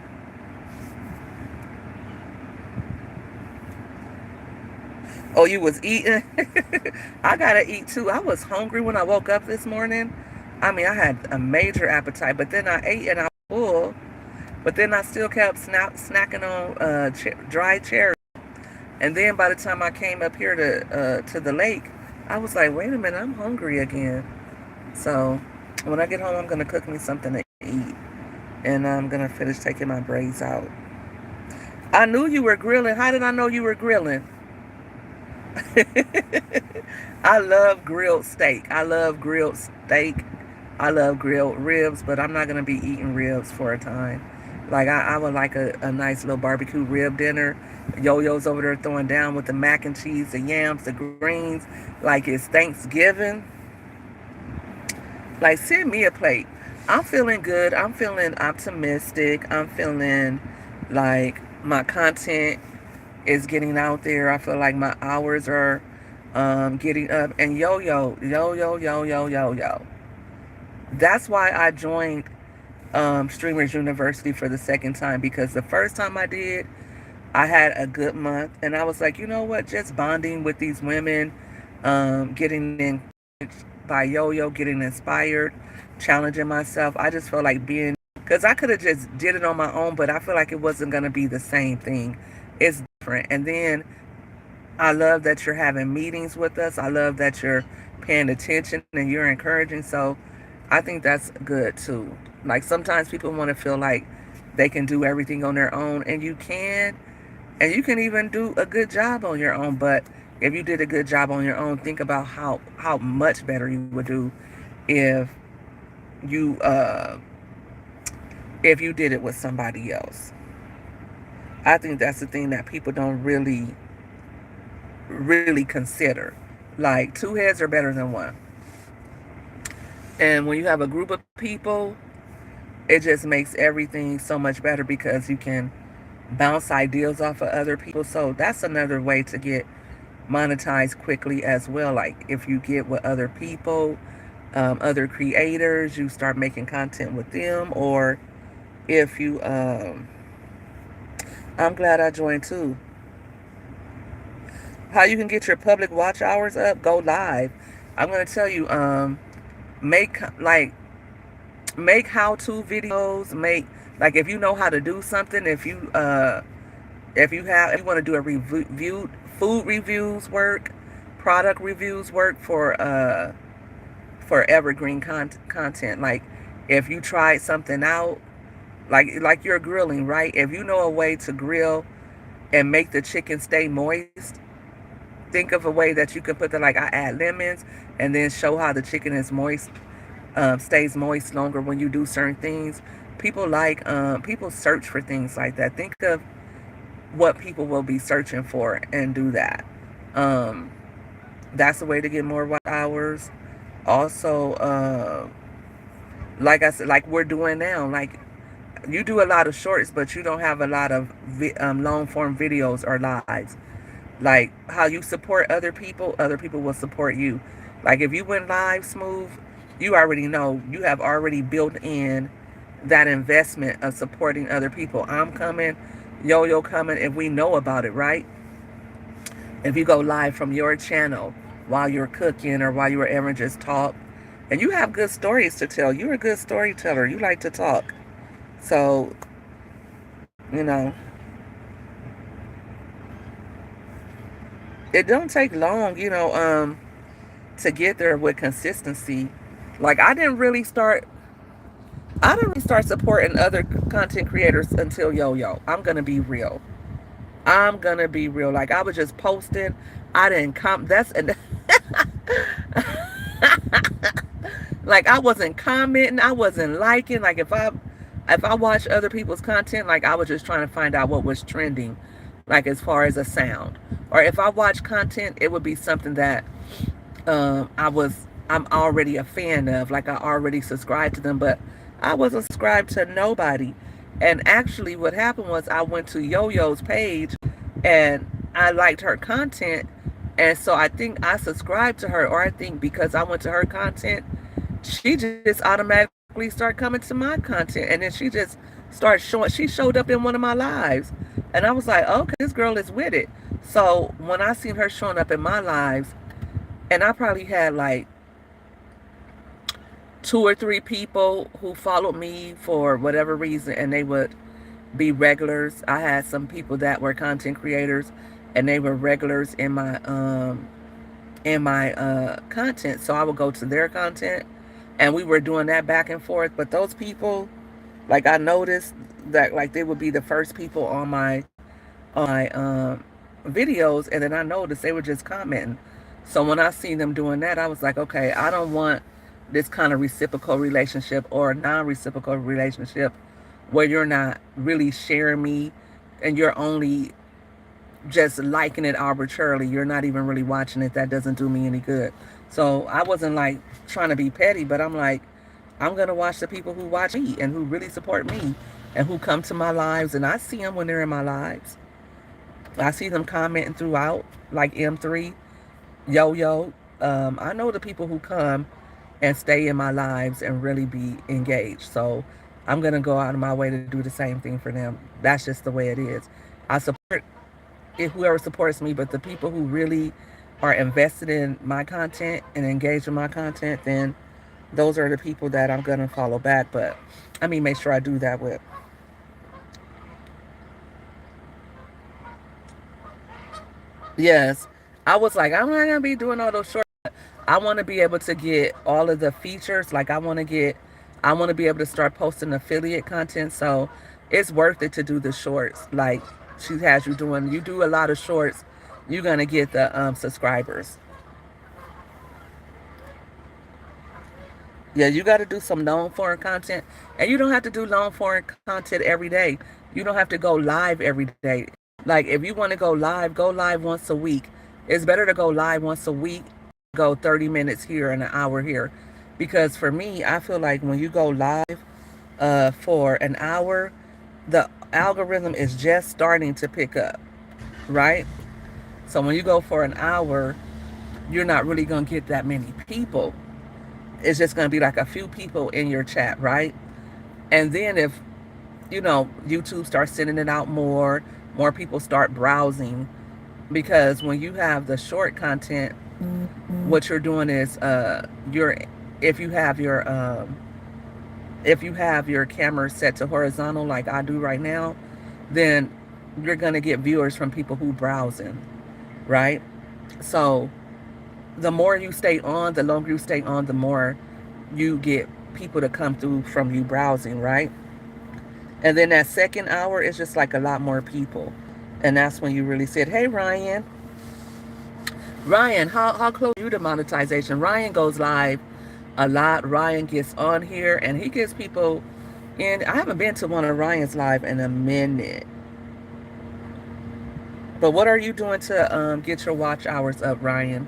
Oh, you was eating? I gotta eat too. I was hungry when I woke up this morning. I mean, I had a major appetite, but then I ate and I was full. But then I still kept snacking on dry cherries. And then by the time I came up here to the lake, I was like, wait a minute, I'm hungry again. So when I get home, I'm gonna cook me something to eat, and I'm gonna finish taking my braids out. I knew you were grilling. How did I know you were grilling? I love grilled steak. I love grilled steak. I love grilled ribs, but I'm not going to be eating ribs for a time. Like, I would like a nice little barbecue rib dinner. Yo-Yo's over there throwing down with the mac and cheese, the yams, the greens. Like it's Thanksgiving. Like, send me a plate. I'm feeling good. I'm feeling optimistic. I'm feeling like my content is getting out there. I feel like my hours are getting up. And yo. That's why I joined Streamers University for the second time, because the first time I did, I had a good month. And I was like, you know what? Just bonding with these women, getting encouraged by Yo-Yo, getting inspired, challenging myself. I just felt like because I could have just did it on my own, but I feel like it wasn't going to be the same thing. It's different. And then I love that you're having meetings with us. I love that you're paying attention and you're encouraging. So I think that's good too. Like sometimes people want to feel like they can do everything on their own, and you can. And you can even do a good job on your own. But if you did a good job on your own, think about how much better you would do if you if you did it with somebody else. I think that's the thing that people don't really consider. Like, two heads are better than one. And when you have a group of people, it just makes everything so much better because you can bounce ideas off of other people. So that's another way to get monetized quickly as well. Like, if you get with other people, other creators, you start making content with them, or if you I'm glad I joined too. How you can get your public watch hours up? Go live. I'm gonna tell you, make like make how-to videos. Make, like, if you know how to do something, if you want to do a review, food reviews work, product reviews work for evergreen content. Like, if you tried something out, like you're grilling, right? If you know a way to grill and make the chicken stay moist, think of a way that you can put the, like, I add lemons and then show how the chicken is moist, stays moist longer when you do certain things. People search for things like that. Think of what people will be searching for and do that. Um, that's a way to get more watch hours. Also, like I said, like we're doing now, like, you do a lot of shorts, but you don't have a lot of long form videos or lives. Like, how you support other people will support you. Like, if you went live smooth, you already know you have already built in that investment of supporting other people. I'm coming, Yo coming, if we know about it, right? If you go live from your channel while you're cooking or while you're ever just talk, and you have good stories to tell, you're a good storyteller, you like to talk. So, you know, it don't take long, to get there with consistency. Like, I didn't really start supporting other content creators until Yo. I'm gonna be real. I'm gonna be real. Like, I was just posting. I didn't come. That's and like, I wasn't commenting. I wasn't liking. Like, if I watched other people's content, like, I was just trying to find out what was trending, like, as far as a sound. Or if I watch content, it would be something that I'm already a fan of, like, I already subscribed to them, but I wasn't subscribed to nobody. And actually, what happened was I went to Yo-Yo's page and I liked her content, and so I think I subscribed to her, or I think because I went to her content, she just automatically started coming to my content, and then she just started showing. She showed up in one of my lives, and I was like, okay, this girl is with it. So when I seen her showing up in my lives, and I probably had like two or three people who followed me for whatever reason, and they would be regulars. I had some people that were content creators, and they were regulars in my content. So I would go to their content, and we were doing that back and forth. But those people, like, I noticed that, like, they would be the first people on my videos, and then I noticed they were just commenting. So when I seen them doing that, I was like, okay, I don't want this kind of reciprocal relationship or non-reciprocal relationship where you're not really sharing me and you're only just liking it arbitrarily. You're not even really watching it. That doesn't do me any good. So I wasn't like trying to be petty, but I'm like, I'm going to watch the people who watch me and who really support me and who come to my lives. And I see them when they're in my lives. I see them commenting throughout, like M3, Yo. I know the people who come and stay in my lives and really be engaged. So I'm going to go out of my way to do the same thing for them. That's just the way it is. I support whoever supports me, but the people who really are invested in my content and engaged in my content, then those are the people that I'm going to follow back. But I mean, make sure I do that with. Yes. I was like, I'm not going to be doing all those short. I want to be able to get all of the features. Like, I want to be able to start posting affiliate content. So it's worth it to do the shorts. Like, she has you do a lot of shorts, you're going to get the subscribers. Yeah, you got to do some long form content, and you don't have to do long form content every day. You don't have to go live every day. Like if you want to go live once a week. It's better to go live once a week, go 30 minutes here and an hour here, because for me, I feel like when you go live for an hour, the algorithm is just starting to pick up, right? So when you go for an hour, you're not really gonna get that many people. It's just gonna be like a few people in your chat, right? And then if YouTube starts sending it out more people start browsing, because when you have the short content, what you're doing is you're if you have your camera set to horizontal like I do right now, then you're gonna get viewers from people who browsing, right? So the more you stay on, the longer you stay on, the more you get people to come through from you browsing, right? And then that second hour is just like a lot more people. And that's when you really said, hey, Ryan. Ryan, how close are you to monetization? Ryan goes live a lot. Ryan gets on here and he gets people in. I haven't been to one of Ryan's live in a minute. But what are you doing to get your watch hours up, Ryan?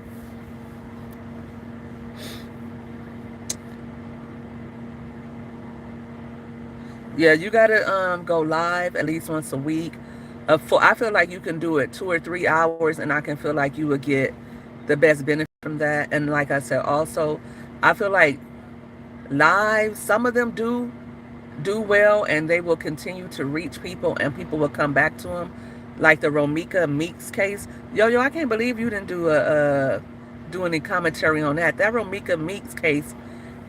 Yeah, you gotta go live at least once a week. I feel like you can do it 2 or 3 hours, and I can feel like you would get the best benefit from that. And like I said, also, I feel like live, some of them do well, and they will continue to reach people, and people will come back to them. Like the Romika Meeks case, yo, I can't believe you didn't do any commentary on that. That Romika Meeks case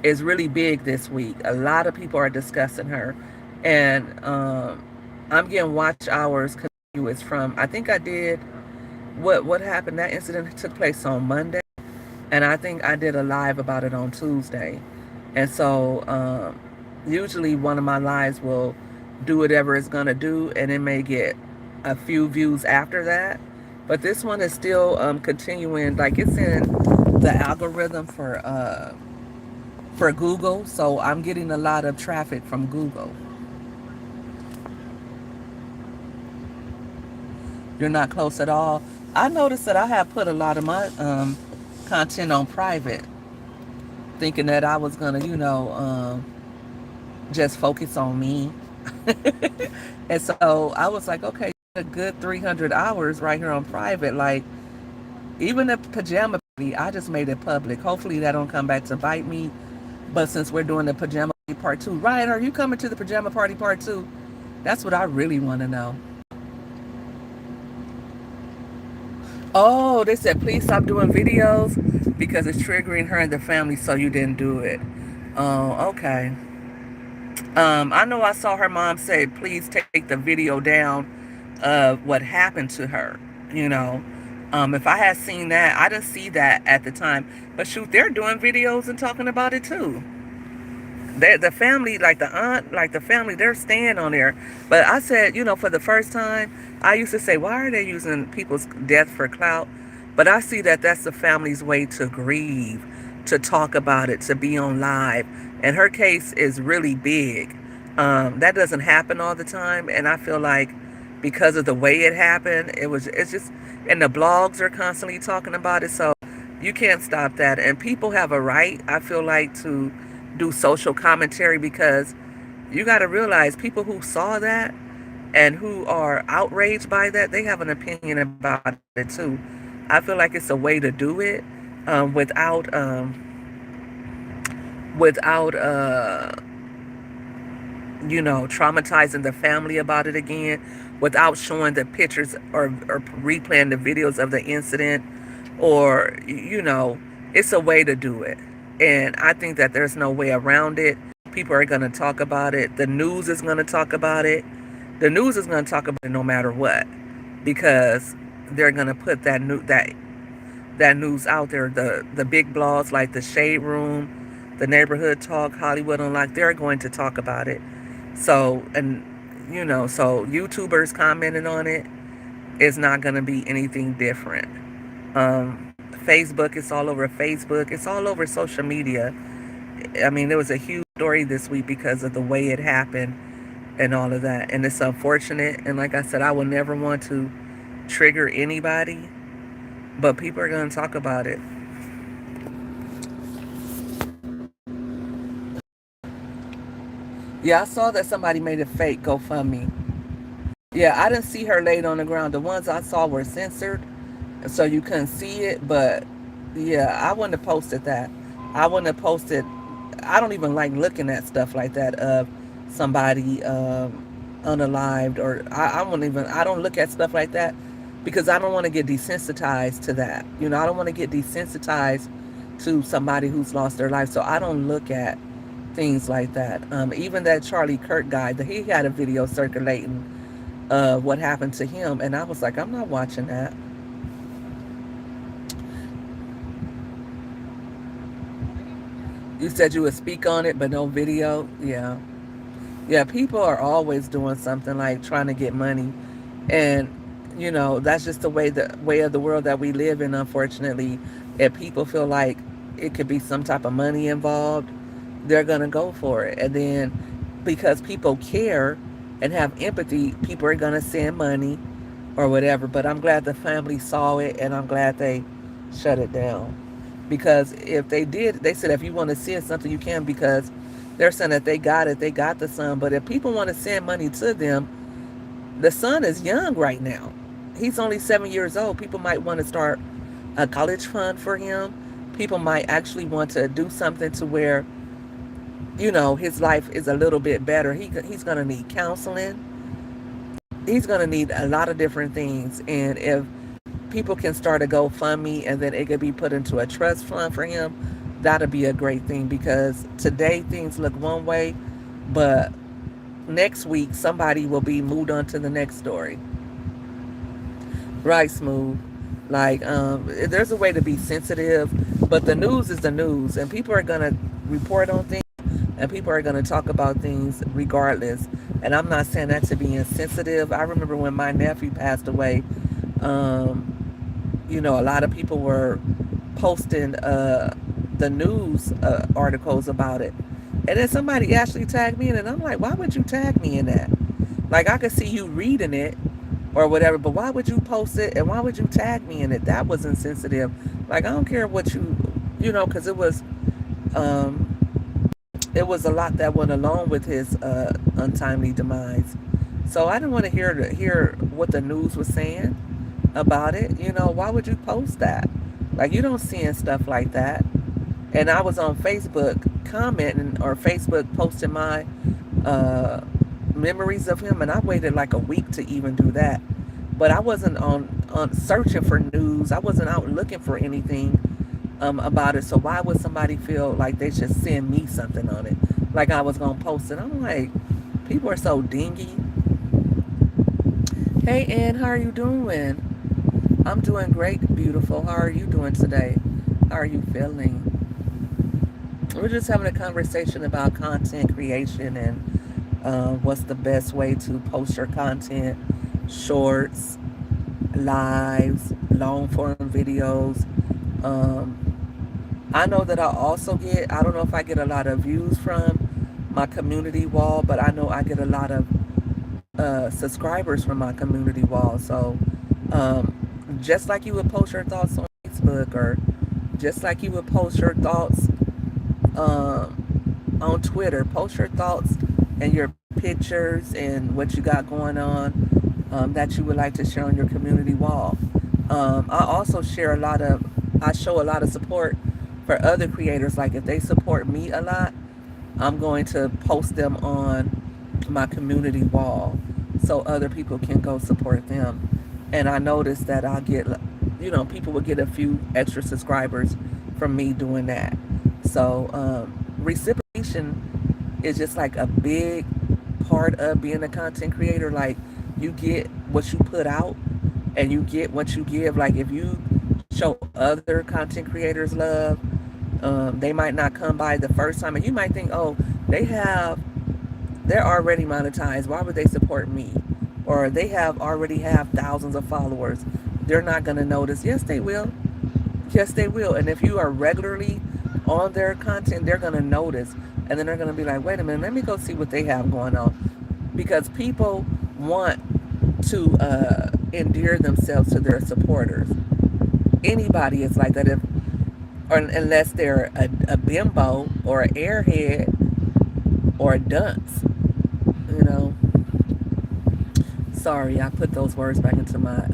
is really big this week. A lot of people are discussing her, and I'm getting watch hours continuous from. I think I did what happened. That incident took place on Monday, and I think I did a live about it on Tuesday. And so usually one of my lives will do whatever it's gonna do, and it may get a few views after that. But this one is still continuing. Like it's in the algorithm for Google, so I'm getting a lot of traffic from Google. You're not close at all. I noticed that I have put a lot of my content on private, thinking that I was gonna, just focus on me. And so I was like, okay, a good 300 hours right here on private. Like even the pajama party, I just made it public. Hopefully that don't come back to bite me. But since we're doing the pajama party part two, Ryan, are you coming to the pajama party part two? That's what I really want to know. Oh, they said please stop doing videos because it's triggering her and the family, so you didn't do it. Oh, okay. I know I saw her mom say please take the video down of what happened to her. You know, if I had seen that, I didn't see that at the time. But shoot, they're doing videos and talking about it too. The family, like the aunt, like the family, they're staying on there. But I said, for the first time, I used to say, why are they using people's death for clout? But I see that that's the family's way to grieve, to talk about it, to be on live. And her case is really big. That doesn't happen all the time. And I feel like because of the way it happened, it's just, and the blogs are constantly talking about it. So you can't stop that. And people have a right, I feel like, to do social commentary, because you got to realize people who saw that and who are outraged by that, they have an opinion about it too. I feel like it's a way to do it without traumatizing the family about it again, without showing the pictures or replaying the videos of the incident, or it's a way to do it. And I think that there's no way around it. People are going to talk about it. The news is going to talk about it. The news is going to talk about it no matter what, because they're going to put that news out there. The big blogs like the Shade Room, the Neighborhood Talk, Hollywood Unlocked, they're going to talk about it. So, and so YouTubers commenting on it is not going to be anything different. Facebook, it's all over Facebook. It's all over social media. I mean, there was a huge story this week because of the way it happened and all of that. And it's unfortunate. And like I said, I would never want to trigger anybody, but people are going to talk about it. Yeah, I saw that somebody made a fake GoFundMe. Yeah, I didn't see her laid on the ground. The ones I saw were censored, so you couldn't see it. But yeah, I wouldn't have posted that. I wouldn't have posted. I don't even like looking at stuff like that of somebody unalived, or I wouldn't even. I don't look at stuff like that because I don't want to get desensitized to that. You know, I don't want to get desensitized to somebody who's lost their life. So I don't look at things like that. Even that Charlie Kirk guy, that he had a video circulating what happened to him, and I was like, I'm not watching that. You said you would speak on it, but no video. Yeah, yeah. People are always doing something like trying to get money, and that's just the way of the world that we live in. Unfortunately, if people feel like it could be some type of money involved, they're gonna go for it, and then because people care and have empathy, people are gonna send money or whatever. But I'm glad the family saw it, and I'm glad they shut it down. Because if they did, they said if you want to send something, you can, because they're saying that they got it, they got the son. But if people want to send money to them, the son is young right now. He's only 7 years old. People might want to start a college fund for him. People might actually want to do something to where, his life is a little bit better. He's going to need counseling. He's going to need a lot of different things. And if people can start a GoFundMe and then it could be put into a trust fund for him, that'll be a great thing, because today things look one way, but next week somebody will be moved on to the next story. Right, Smooth. Like, there's a way to be sensitive, but the news is the news, and people are going to report on things, and people are going to talk about things regardless. And I'm not saying that to be insensitive. I remember when my nephew passed away, a lot of people were posting the news articles about it. And then somebody actually tagged me in it. And I'm like, why would you tag me in that? Like, I could see you reading it or whatever, but why would you post it and why would you tag me in it? That was insensitive. Like, I don't care what because um, it was a lot that went along with his untimely demise. So I didn't want to hear what the news was saying about it. Why would you post that? Like, you don't see stuff like that. And I was on Facebook commenting, or Facebook posting my memories of him, and I waited like a week to even do that. But I wasn't on searching for news. I wasn't out looking for anything about it. So why would somebody feel like they should send me something on it? Like I was gonna post it. I'm like, people are so dingy. Hey, Ann, how are you doing? I'm doing great, beautiful. How are you doing today? How are you feeling? We're just having a conversation about content creation and what's the best way to post your content: shorts, lives, long form videos. I know that I don't know if I get a lot of views from my community wall, but I know I get a lot of subscribers from my community wall. So just like you would post your thoughts on Facebook, or just like you would post your thoughts on Twitter, post your thoughts and your pictures and what you got going on that you would like to share on your community wall. I also I show a lot of support for other creators. Like, if they support me a lot, I'm going to post them on my community wall so other people can go support them. And I noticed that people will get a few extra subscribers from me doing that. So reciprocation is just like a big part of being a content creator. Like, you get what you put out and you get what you give. Like, if you show other content creators love, they might not come by the first time, and you might think, oh, they're already monetized, why would they support me? Or they already have thousands of followers, they're not going to notice. Yes, they will. Yes, they will. And if you are regularly on their content, they're going to notice. And then they're going to be like, wait a minute, let me go see what they have going on. Because people want to endear themselves to their supporters. Anybody is like that, if or unless they're a bimbo or an airhead or a dunce, you know. Sorry, I put those words back into my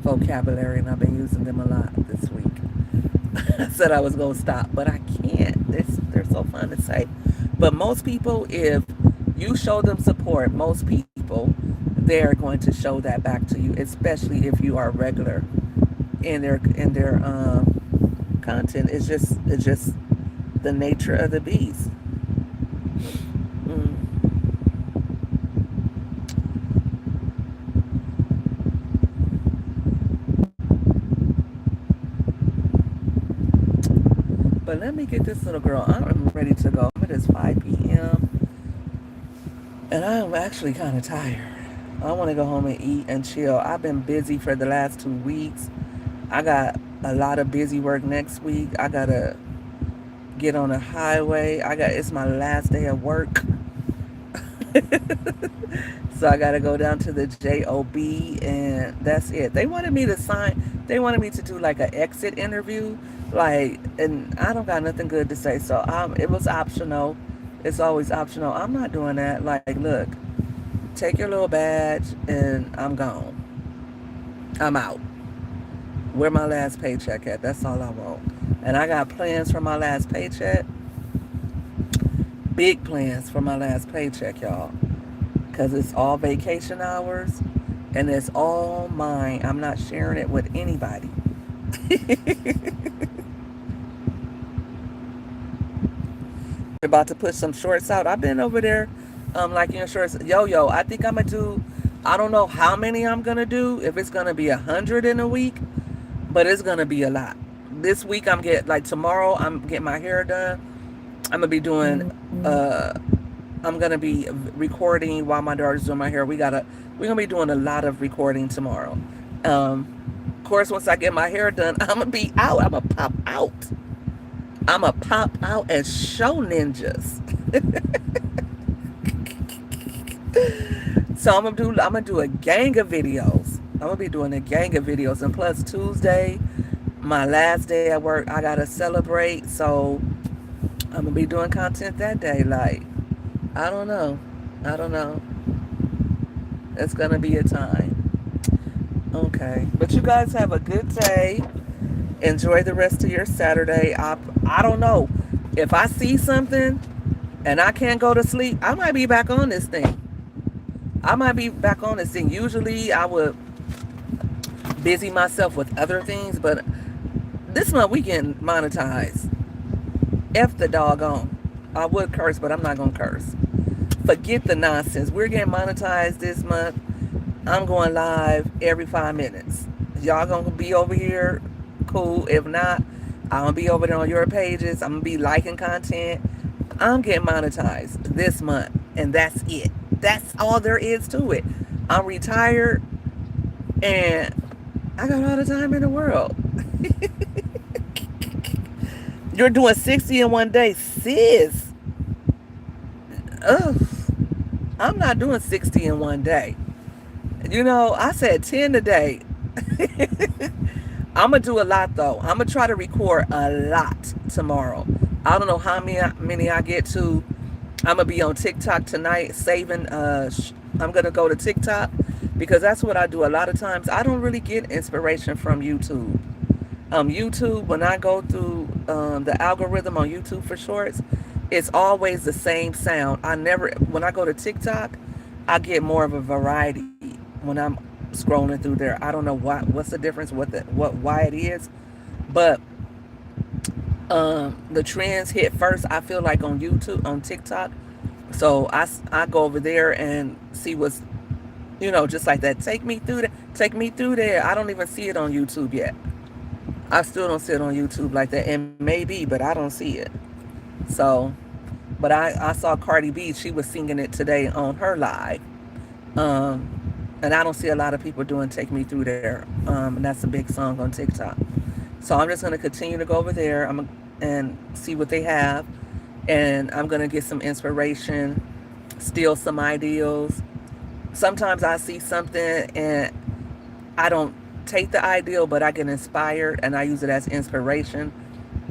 vocabulary, and I've been using them a lot this week. I said I was going to stop, but I can't. They're so fun to say. But most people, if you show them support, most people, they're going to show that back to you, especially if you are regular in their content. It's just the nature of the beast. Mm. But let me get this little girl. I'm ready to go. It is 5 p.m. and I'm actually kind of tired. I want to go home and eat and chill. I've been busy for the last 2 weeks. I got a lot of busy work next week. I gotta get on the highway. It's my last day of work. So I gotta go down to the job, and that's it. They wanted me to do like an exit interview, like, and I don't got nothing good to say, so it was optional. It's always optional. I'm not doing that. Like, look, take your little badge and I'm gone. I'm out. Where my last paycheck at? That's all I want. And I got plans for my last paycheck. Big plans for my last paycheck, y'all. Because it's all vacation hours and it's all mine. I'm not sharing it with anybody. About to put some shorts out. I've been over there, like in shorts. Yo, I think I'm gonna do. I don't know how many I'm gonna do. If it's gonna be 100 in a week, but it's gonna be a lot. This week tomorrow I'm getting my hair done. I'm gonna be doing. I'm gonna be recording while my daughter's doing my hair. We're gonna be doing a lot of recording tomorrow. Of course, once I get my hair done, I'm gonna be out. I'm gonna pop out. I'm gonna pop out and show ninjas. So I'm gonna do a gang of videos. I'm gonna be doing a gang of videos, and plus Tuesday, my last day at work, I gotta celebrate. So I'm gonna be doing content that day. Like, I don't know. I don't know. It's gonna be a time. Okay, but you guys have a good day. Enjoy the rest of your Saturday. I don't know. If I see something and I can't go to sleep, I might be back on this thing. Usually I would busy myself with other things, but this month we getting monetized. F the doggone. I would curse, but I'm not going to curse. Forget the nonsense. We're getting monetized this month. I'm going live every 5 minutes. Y'all going to be over here? Cool. If not, I'm going to be over there on your pages. I'm going to be liking content. I'm getting monetized this month, and that's it. That's all there is to it. I'm retired, and I got all the time in the world. You're doing 60 in one day, sis. Ugh. I'm not doing 60 in one day. I said 10 a day. I'm going to do a lot, though. I'm going to try to record a lot tomorrow. I don't know how many I get to. I'm going to be on TikTok tonight, saving. I'm going to go to TikTok because that's what I do. A lot of times, I don't really get inspiration from YouTube. YouTube, when I go through the algorithm on YouTube for shorts, it's always the same sound. When I go to TikTok, I get more of a variety when I'm scrolling through there. I don't know what's the difference, why it is, but the trends hit first, I feel like, on YouTube, on TikTok. So I go over there and see what's, just like that. Take me through there. I don't even see it on YouTube yet. I still don't see it on YouTube like that. And maybe, but I don't see it. So, but I saw Cardi B. She was singing it today on her live. And I don't see a lot of people doing Take Me Through There. And that's a big song on TikTok. So I'm just going to continue to go over there. I'm going to and see what they have. And I'm going to get some inspiration, steal some ideas. Sometimes I see something and I don't take the ideal, but I get inspired and I use it as inspiration.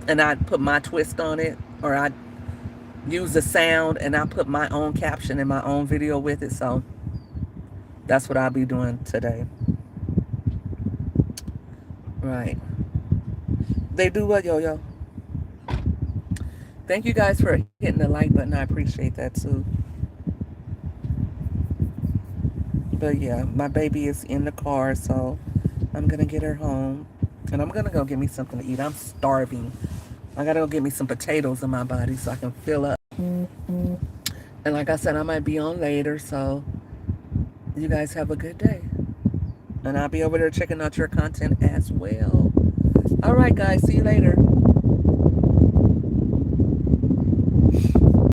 And I put my twist on it, or I use the sound and I put my own caption in my own video with it. So that's what I'll be doing today. Right. They do what, yo-yo? Thank you guys for hitting the like button. I appreciate that too. But yeah, my baby is in the car, so I'm going to get her home. And I'm going to go get me something to eat. I'm starving. I got to go get me some potatoes in my body so I can fill up. And like I said, I might be on later, so you guys have a good day. And I'll be over there checking out your content as well. All right, guys. See you later.